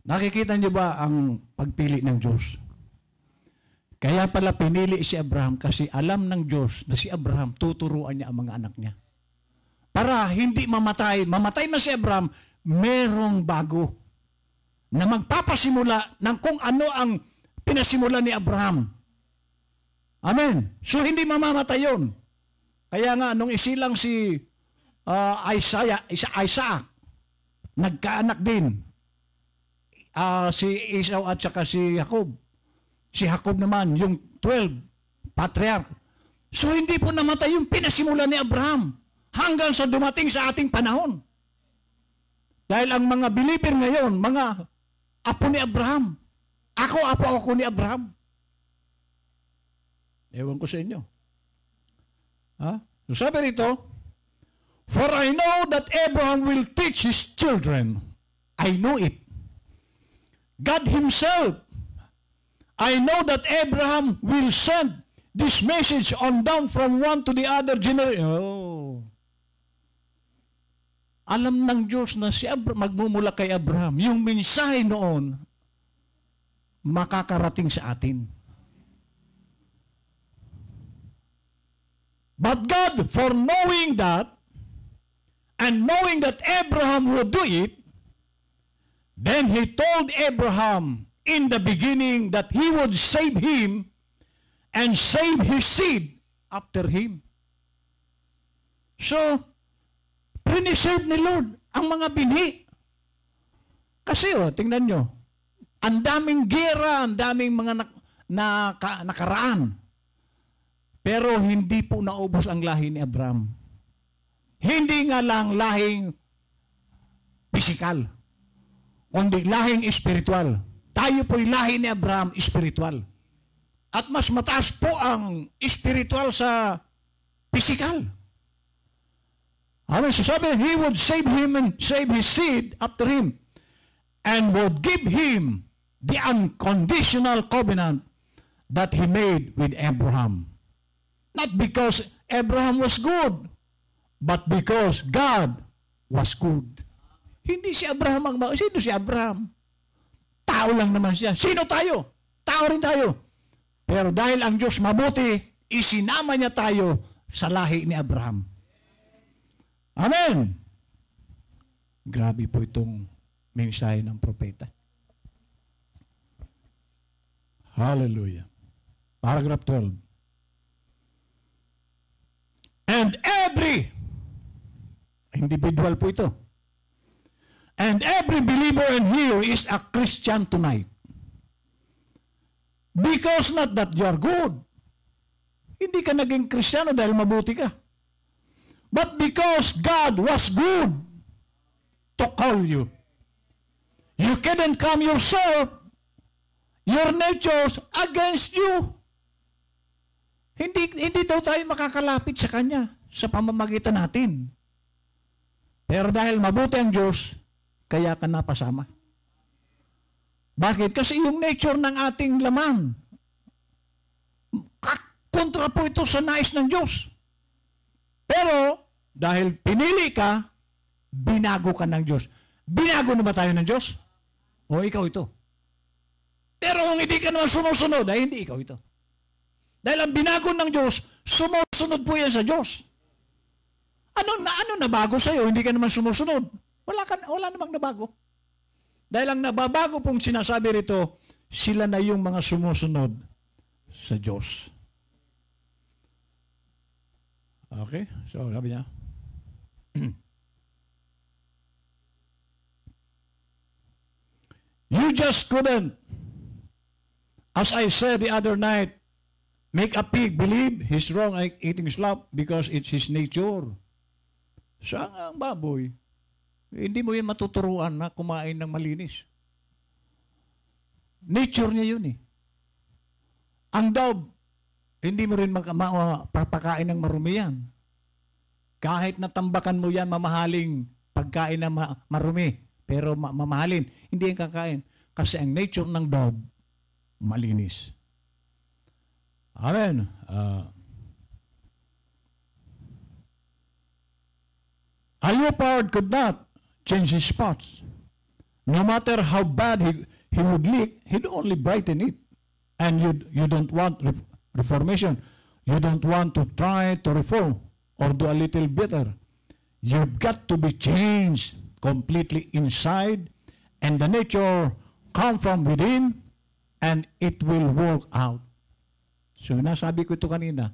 Nakikita niyo ba ang pagpili ng Diyos? Kaya pala pinili si Abraham kasi alam ng Diyos na si Abraham tuturuan niya ang mga anak niya. Para hindi mamatay na si Abraham, merong bago na magpapasimula ng kung ano ang pinasimula ni Abraham. Amen. So hindi mamamatay yun. Kaya nga, nung isilang si Isaac, nagkaanak din. Si Esau at saka si Jacob. Si Jacob naman, yung 12, patriarch. So hindi po namatay yung pinasimula ni Abraham hanggang sa dumating sa ating panahon. Dahil ang mga believer ngayon, mga apo ni Abraham. Ako ni Abraham. Ewan ko sa inyo. So sabi rito, for I know that Abraham will teach his children. I know it. God himself, I know that Abraham will send this message on down from one to the other generation. Oh. Alam ng Diyos na si magmumula kay Abraham, yung mensahe noon, makakarating sa atin. But God, for knowing that, and knowing that Abraham would do it, then He told Abraham in the beginning that He would save him and save his seed after him. So, preserve ni Lord ang mga binhi. Kasi tingnan nyo, ang daming gera, ang daming mga nakaraan. Pero hindi po naubos ang lahi ni Abraham. Hindi nga lang lahing pisikal, kundi lahing espiritual. Tayo po'y lahi ni Abraham, espiritual. At mas mataas po ang espiritual sa pisikal. Amen. So sabi, He would save him and save his seed after him and would give him the unconditional covenant that He made with Abraham. Not because Abraham was good, but because God was good. Hindi si Abraham ang sino si Abraham? Tao lang naman siya. Sino tayo? Tao rin tayo. Pero dahil ang Diyos mabuti, isinama niya tayo sa lahi ni Abraham. Amen. Grabe po itong mensahe ng propeta. Hallelujah. Paragraph 12. And every, individual po ito, and every believer in here is a Christian tonight. Because not that you are good. Hindi ka naging Kristiyano dahil mabuti ka. But because God was good to call you. You couldn't come yourself. Your nature's against you. Hindi daw tayo makakalapit sa Kanya sa pamamagitan natin. Pero dahil mabuti ang Diyos, kaya ka napasama. Bakit? Kasi yung nature ng ating laman, kontra po ito sa nais ng Diyos. Pero, dahil pinili ka, binago ka ng Diyos. Binago na ba tayo ng Diyos? O ikaw ito? Pero kung hindi ka naman sumusunod, ay hindi ikaw ito. Dahil ang binago ng Diyos, sumusunod po yan sa Diyos. Ano nabago sa'yo? Hindi ka naman sumusunod. Wala namang nabago. Dahil ang nababago pong sinasabi rito, sila na yung mga sumusunod sa Diyos. Okay? So, sabi niya. You just couldn't, as I said the other night, make a pig believe he's wrong eating slop because it's his nature. Saan ang baboy? Hindi mo yan matuturuan na kumain ng malinis. Nature niya yun eh. Ang dog, hindi mo rin papakain ng marumi yan. Kahit natambakan mo yan, mamahaling pagkain na marumi, pero mamahalin, hindi yan kakain. Kasi ang nature ng dog, malinis. Amen. A leopard could not change his spots. No matter how bad he would lick, he'd only brighten it. And you don't want reformation. You don't want to try to reform or do a little better. You've got to be changed completely inside, and the nature come from within, and it will work out. So nasabi ko ito kanina,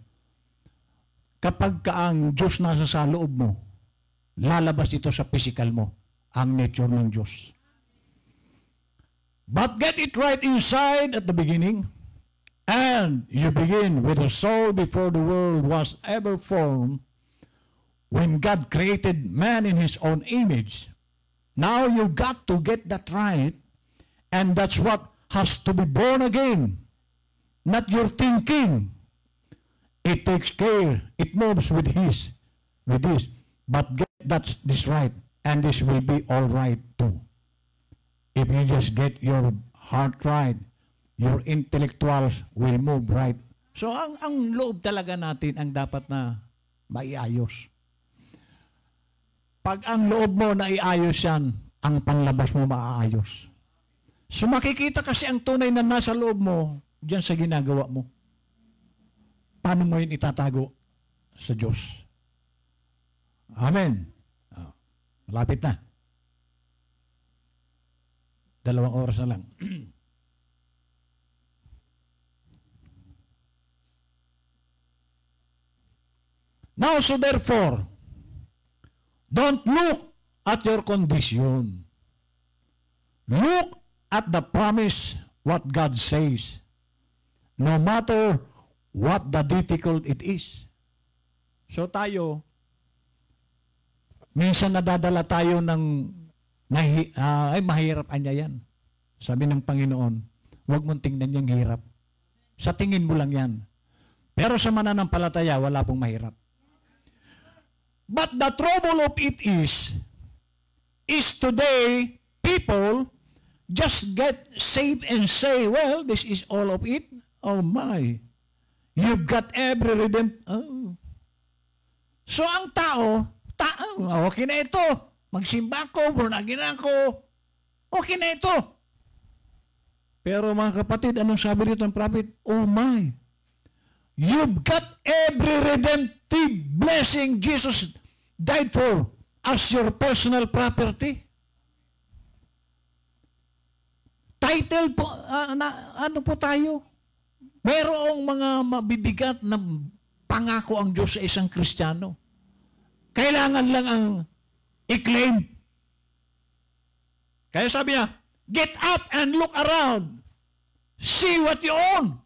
kapag ka ang Diyos nasa sa loob mo, lalabas ito sa physical mo, ang nature ng Diyos. But get it right inside at the beginning, and you begin with the soul before the world was ever formed, when God created man in His own image. Now you got to get that right, and that's what has to be born again. Not your thinking. It takes care. It moves with this. But get this right, and this will be all right too. If you just get your heart right, your intellectuals will move right. So ang loob talaga natin ang dapat na maiayos. Pag ang loob mo na iayos yan, ang panlabas mo maaayos. So makikita kasi ang tunay na nasa loob mo diyan sa ginagawa mo. Paano mo yun itatago sa Diyos? Amen. Malapit na. 2 oras na lang. Now, so therefore, don't look at your condition. Look at the promise, what God says. No matter what the difficult it is. So tayo, minsan nadadala tayo ng ay mahirap anya yan. Sabi ng Panginoon, huwag mong tingnan yung hirap. Sa tingin mo lang yan. Pero sa mananampalataya, wala pong mahirap. But the trouble of it is today, people just get saved and say, well, this is all of it. Oh my. You've got every redemption. So ang tao, okay na ito. Magsimba ko, born again ako. Okay na ito. Pero mga kapatid, anong sabi dito ng prophet? Oh my. You've got every redemptive blessing Jesus died for as your personal property. Title po, ano po tayo? Mayroong mga mabibigat na pangako ang Diyos sa isang Kristiyano. Kailangan lang ang i-claim. Kaya sabi niya, get up and look around. See what you own.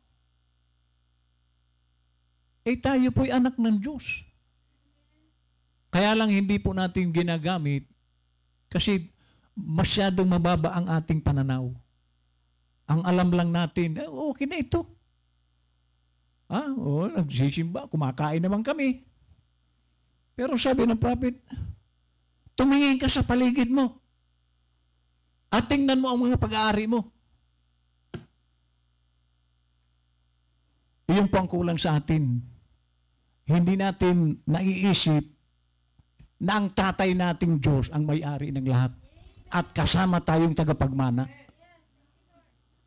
Tayo po'y anak ng Diyos. Kaya lang hindi po natin ginagamit kasi masyadong mababa ang ating pananaw. Ang alam lang natin, okay na ito. Nagsisimba, kumakain naman kami. Pero sabi ng prophet, tumingin ka sa paligid mo at tingnan mo ang mga pag-aari mo. Iyon po ang kulang sa atin. Hindi natin naiisip na ang tatay nating Diyos ang may-ari ng lahat at kasama tayong tagapagmana.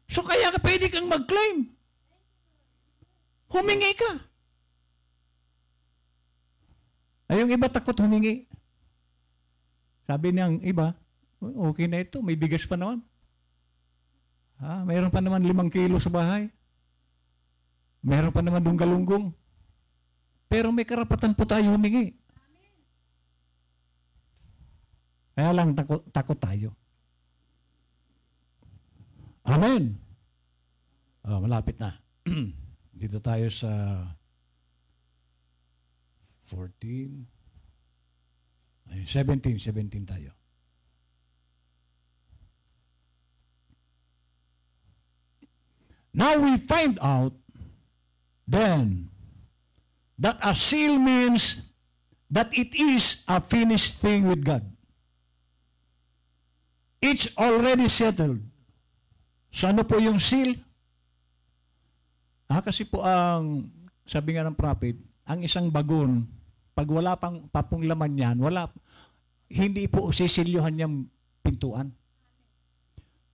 So kaya ka pwede kang mag-claim. Humingi ka. Ay, yung iba takot humingi. Sabi niyang iba, okay na ito, may bigas pa naman. Mayroon pa naman 5 kilo sa bahay. Mayroon pa naman doong galunggong. Pero may karapatan po tayo humingi. Kaya lang takot tayo. Amen. Malapit na. Dito tayo sa 17 tayo. Now we find out then that a seal means that it is a finished thing with God. It's already settled. So ano po yung seal? Kasi po ang, sabi nga ng prophet, ang isang bagon, pag wala pang papong laman yan, hindi po sisilyohan niyang pintuan.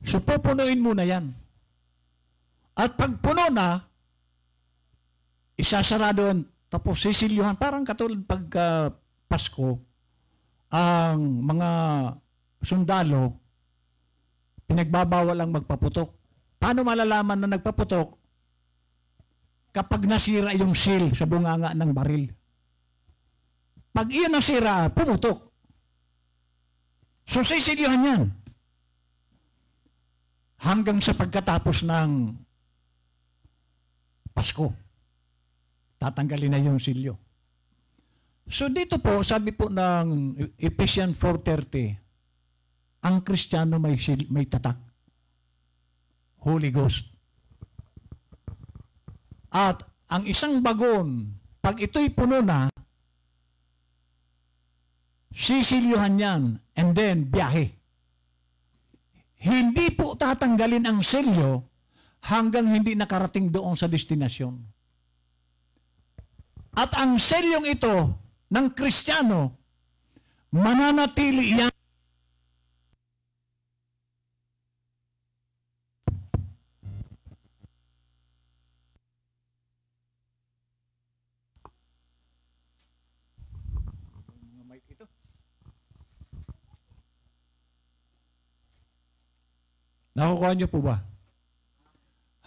So, pupunuin muna yan. At pag puno na, isasarado yan, tapos sisilyohan. Parang katulad pag Pasko, ang mga sundalo, pinagbabawal ang magpaputok. Paano malalaman na nagpaputok? Kapag nasira yung seal sa bunganga ng baril. Pag iyon nasira, pumutok. So, sisilyohan yan. Hanggang sa pagkatapos ng Pasko. Tatanggalin na yung silyo. So dito po, sabi po ng Ephesians 4:30, ang Kristiyano may tatak. Holy Ghost. At ang isang bagon, pag ito'y puno na, sisilyuhan yan, and then biyahe. Hindi po tatanggalin ang selyo hanggang hindi nakarating doon sa destinasyon. At ang selyong ito ng Kristiyano, mananatili yan. Nakukuha niyo po ba?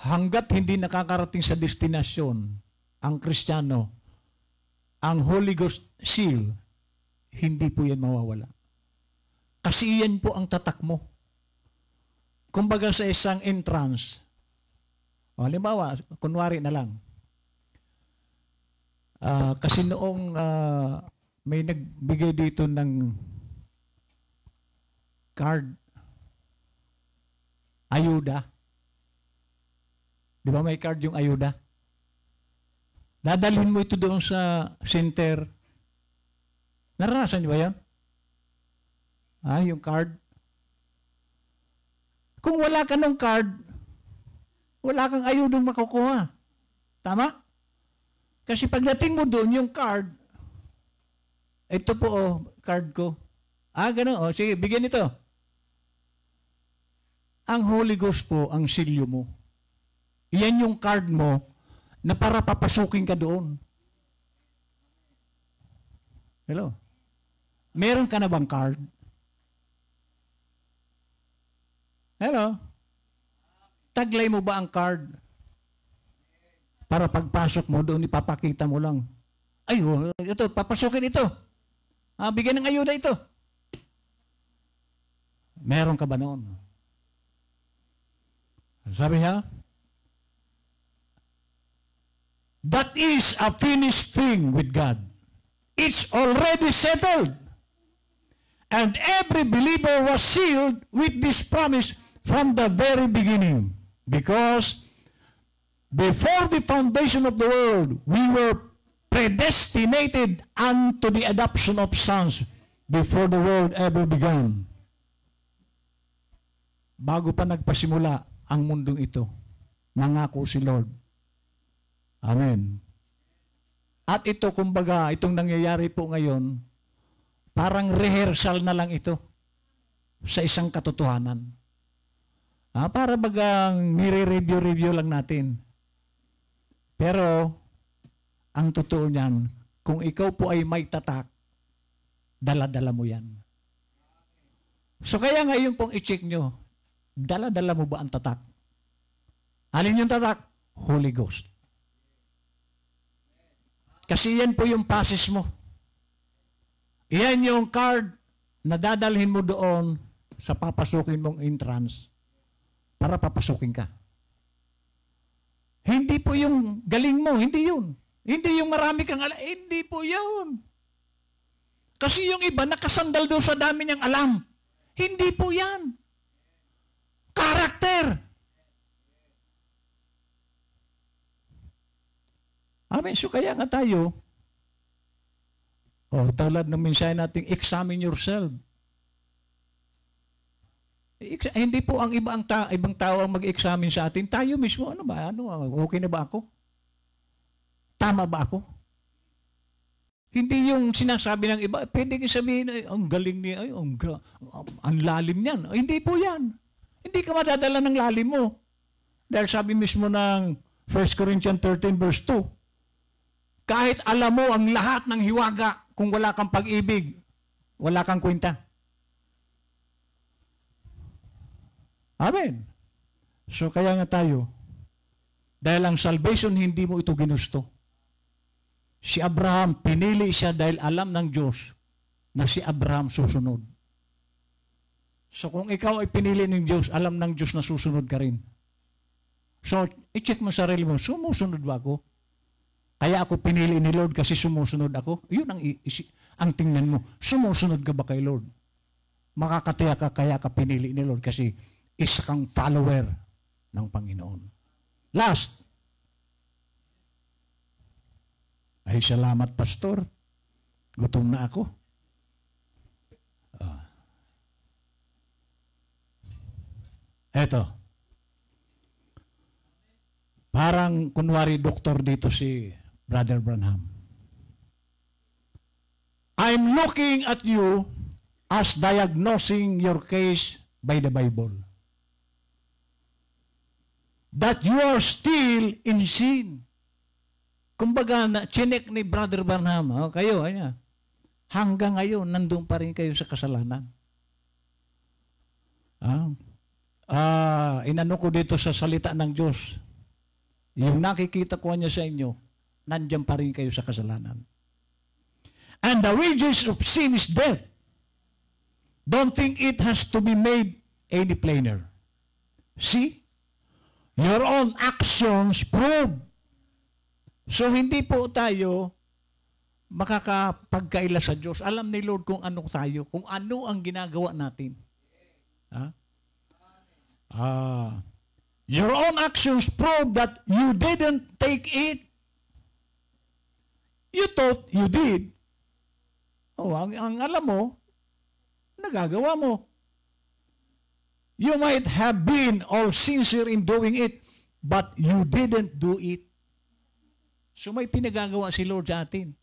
Hanggat hindi nakakarating sa destinasyon ang Kristiyano, ang Holy Ghost seal, hindi po yan mawawala. Kasi yan po ang tatak mo. Kumbaga sa isang entrance, halimbawa, kunwari na lang, kasi noong may nagbigay dito ng card, ayuda. Di ba may card yung ayuda? Dadalhin mo ito doon sa center. Naranasan niyo ba yan? Yung card. Kung wala ka ng card, wala kang ayudang makukuha. Tama? Kasi pagdating mo doon, yung card, ito po, card ko. Ganun. Sige, bigyan ito. Ang Holy Ghost po, ang silyo mo. Yan yung card mo na para papasukin ka doon. Hello? Meron ka na bang card? Hello? Taglay mo ba ang card? Para pagpasok mo doon, ipapakita mo lang. Ito, papasukin ito. Bigyan ng ayuda ito. Meron ka ba noon? Sabi niya, that is a finished thing with God. It's already settled. And every believer was sealed with this promise from the very beginning. Because before the foundation of the world, we were predestinated unto the adoption of sons before the world ever began. Bago pa nagpasimula ang mundong ito, nangako si Lord. Amen. At ito, kumbaga, itong nangyayari po ngayon, parang rehearsal na lang ito sa isang katotohanan. Para bagang nire-review lang natin. Pero, ang totoo niyan, kung ikaw po ay may tatak, dala-dala mo yan. So kaya ngayon pong i-check nyo, dala-dala mo ba ang tatak? Alin yung tatak? Holy Ghost. Kasi yan po yung passes mo. Yan yung card na dadalhin mo doon sa papasukin mong entrance para papasukin ka. Hindi po yung galing mo, hindi yun. Hindi yung marami kang alam, hindi po yun. Kasi yung iba nakasandal doon sa dami niyang alam. Hindi po yan. Karakter. Amen. So kaya nga tayo, talad ng mensahe natin, examine yourself. Hindi po ang ibang tao ang mag-examine sa atin. Tayo mismo, okay na ba ako? Tama ba ako? Hindi yung sinasabi ng iba, pwede kang sabihin, ay, ang galing niya, ay, ang lalim niyan. Ay, hindi po yan. Hindi ka madadala ng lalim mo. Dahil sabi mismo ng 1 Corinthians 13 verse 2, kahit alam mo ang lahat ng hiwaga, kung wala kang pag-ibig, wala kang kwenta. Amen. So kaya nga tayo, dahil ang salvation hindi mo ito ginusto. Si Abraham, pinili siya dahil alam ng Diyos na si Abraham susunod. So kung ikaw ay pinili ng Diyos, alam ng Diyos na susunod ka rin. So, i-check mo sarili mo, sumusunod ba ako? Kaya ako pinili ni Lord kasi sumusunod ako? Yun ang tingnan mo. Sumusunod ka ba kay Lord? Makakataya ka kaya ka pinili ni Lord kasi isa kang follower ng Panginoon. Last. Ay, salamat, Pastor. Gutom na ako. Eto. Parang kunwari doktor dito si Brother Branham. I'm looking at you as diagnosing your case by the Bible. That you are still in sin. Kumbaga, chinek ni Brother Branham, kayo, hanggang ngayon, nandun pa rin kayo sa kasalanan. Inano ko dito sa salita ng Diyos, yung nakikita ko niya sa inyo, nandiyan pa rin kayo sa kasalanan. And the wages of sin is death. Don't think it has to be made any plainer. See? Your own actions prove. So, hindi po tayo makakapagkaila sa Diyos. Alam ni Lord kung ano tayo, kung ano ang ginagawa natin. Your own actions prove that you didn't take it. You thought you did. Ang alam mo, nagagawa mo. You might have been all sincere in doing it, but you didn't do it. So may pinagagawa si Lord sa atin.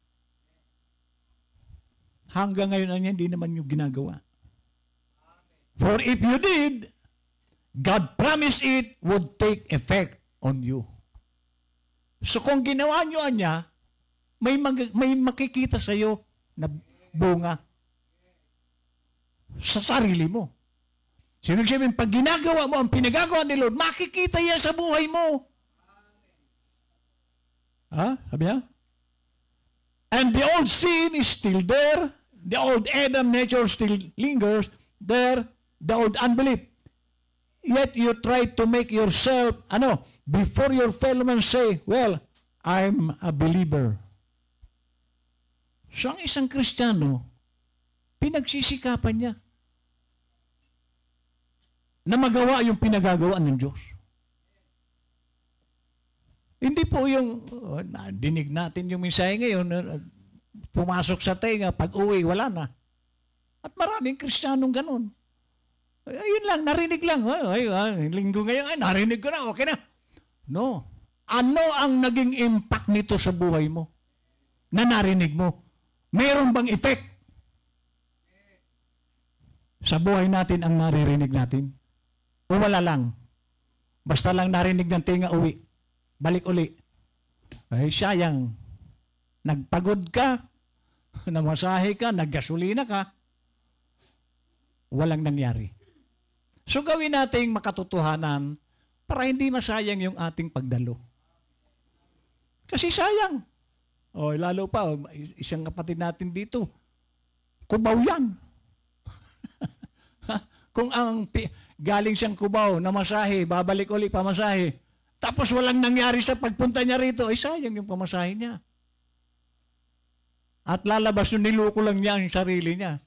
Hanggang ngayon hindi naman yung ginagawa. For if you did, God promised it would take effect on you. So kung ginawa nyo niya, may makikita sa iyo na bunga sa sarili mo. So ibig sabihin, pag ginagawa mo ang pinagagawa ni Lord, makikita yan sa buhay mo. Sabi niya? And the old sin is still there. The old Adam nature still lingers there. The old unbelief. Yet you try to make yourself, before your fellow man say, well, I'm a believer. So ang isang Kristiyano, pinagsisikapan niya na magawa yung pinagagawa ng Diyos. Hindi po yung, dinig natin yung mensahe ngayon, pumasok sa tenga, pag-uwi, wala na. At maraming Kristiyanong ganun. Ayun lang, narinig lang. Linggo ngayon, narinig ko na, okay na. No. Ano ang naging impact nito sa buhay mo? Na narinig mo? Mayroon bang effect? Sa buhay natin ang naririnig natin? O wala lang? Basta lang narinig ng tinga, uwi. Balik uli. Ay, sayang. Nagpagod ka, namasahe ka, naggasolina ka, walang nangyari. So gawin nating makatotohanan para hindi masayang yung ating pagdalo. Kasi sayang. Lalo pa, isang kapatid natin dito, Cubao yan. Kung galing siyang Cubao, namasahe, babalik uli pamasahe, tapos walang nangyari sa pagpunta niya rito, ay sayang yung pamasahe niya. At lalabas yung niloko lang niya ang sarili niya,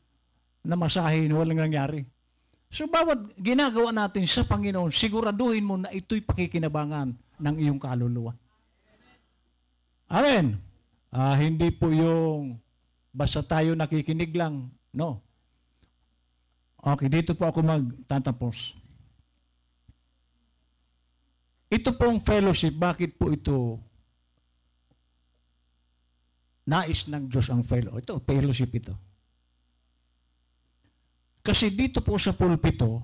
namasahe na walang nangyari. So bawat ginagawa natin sa Panginoon, siguraduhin mo na ito'y pakikinabangan ng iyong kaluluwa. Amen. Hindi po yung basta tayo nakikinig lang. No. Okay, dito po ako magtatapos. Ito pong fellowship, bakit po ito nais ng Diyos ang fellowship ito. Kasi dito po sa pulpito,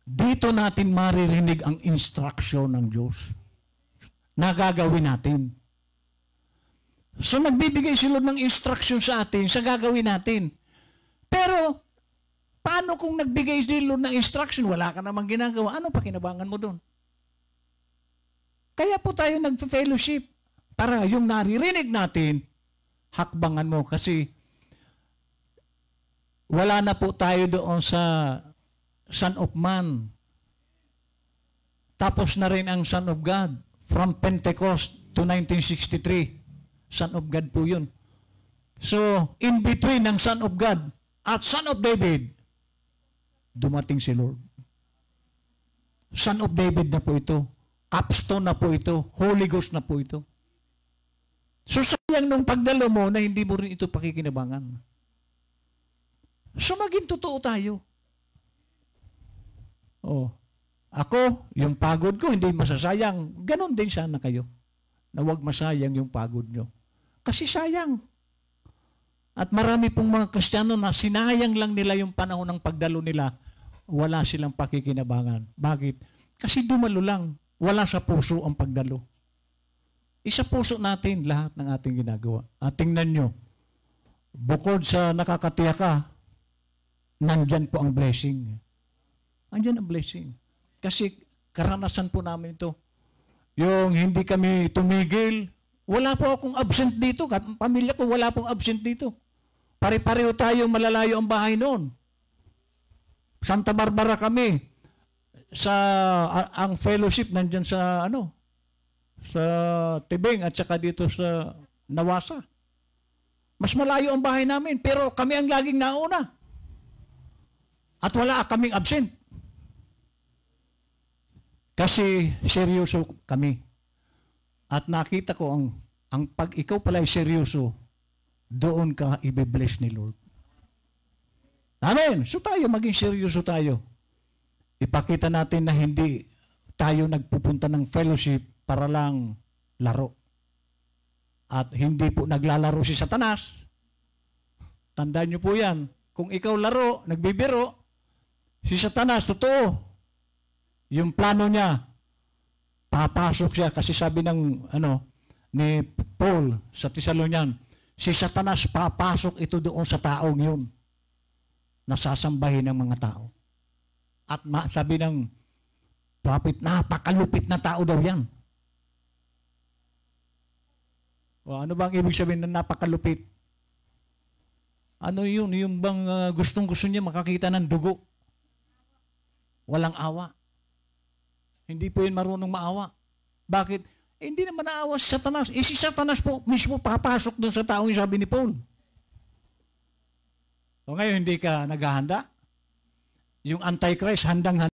dito natin maririnig ang instruction ng Diyos na gagawin natin. So nagbibigay si Lord ng instruction sa atin sa gagawin natin. Pero, paano kung nagbigay si Lord ng instruction, wala ka namang ginagawa, ano pa kinabangan mo doon? Kaya po tayo nag-fellowship para yung naririnig natin, hakbangan mo. Kasi wala na po tayo doon sa Son of Man. Tapos na rin ang Son of God. From Pentecost to 1963. Son of God po yun. So, in between ng Son of God at Son of David, dumating si Lord. Son of David na po ito. Capstone na po ito. Holy Ghost na po ito. So, sayang nung pagdalo mo na hindi mo rin ito pakikinabangan. So, maging totoo tayo. Oh, ako, yung pagod ko, hindi masasayang. Ganon din sana kayo. Na huwag masayang yung pagod nyo. Kasi sayang. At marami pong mga Kristiyano na sinayang lang nila yung panahon ng pagdalo nila. Wala silang pakikinabangan. Bakit? Kasi dumalo lang. Wala sa puso ang pagdalo. Isa puso natin lahat ng ating ginagawa. At tingnan nyo, bukod sa nakakatiyak ka, nandyan po ang blessing. Andyan ang blessing. Kasi karanasan po namin ito. Yung hindi kami tumigil, wala po akong absent dito. Pamilya ko, wala pong absent dito. Pare-pareho tayo, malalayo ang bahay noon. Santa Barbara kami. Ang fellowship nandyan sa sa Tibing at saka dito sa Nawasa. Mas malayo ang bahay namin, pero kami ang laging nauna. At wala kaming absent. Kasi seryoso kami. At nakita ko ang pag ikaw pala ay seryoso, doon ka i-bless ni Lord. Amen. So tayo, maging seryoso tayo. Ipakita natin na hindi tayo nagpupunta ng fellowship para lang laro. At hindi po naglalaro si Satanas. Tandaan niyo po yan. Kung ikaw laro, nagbibiro, si Satanas, totoo. Yung plano niya, papasok siya. Kasi sabi ni Paul sa Thessalonian, si Satanas papasok ito doon sa taong yun. Nasasambahin ng mga tao. At sabi ng prophet, napakalupit na tao daw yan. O, ano bang ibig sabihin na napakalupit? Ano yun? Yung bang gustong-gusto niya makakita ng dugo? Walang awa. Hindi po yun marunong maawa. Bakit? Hindi naman naawa si Satanas. Si Satanas po mismo papasok doon sa taong yung sabi ni Paul. O ngayon, hindi ka naghahanda? Yung Antichrist, handang-handa.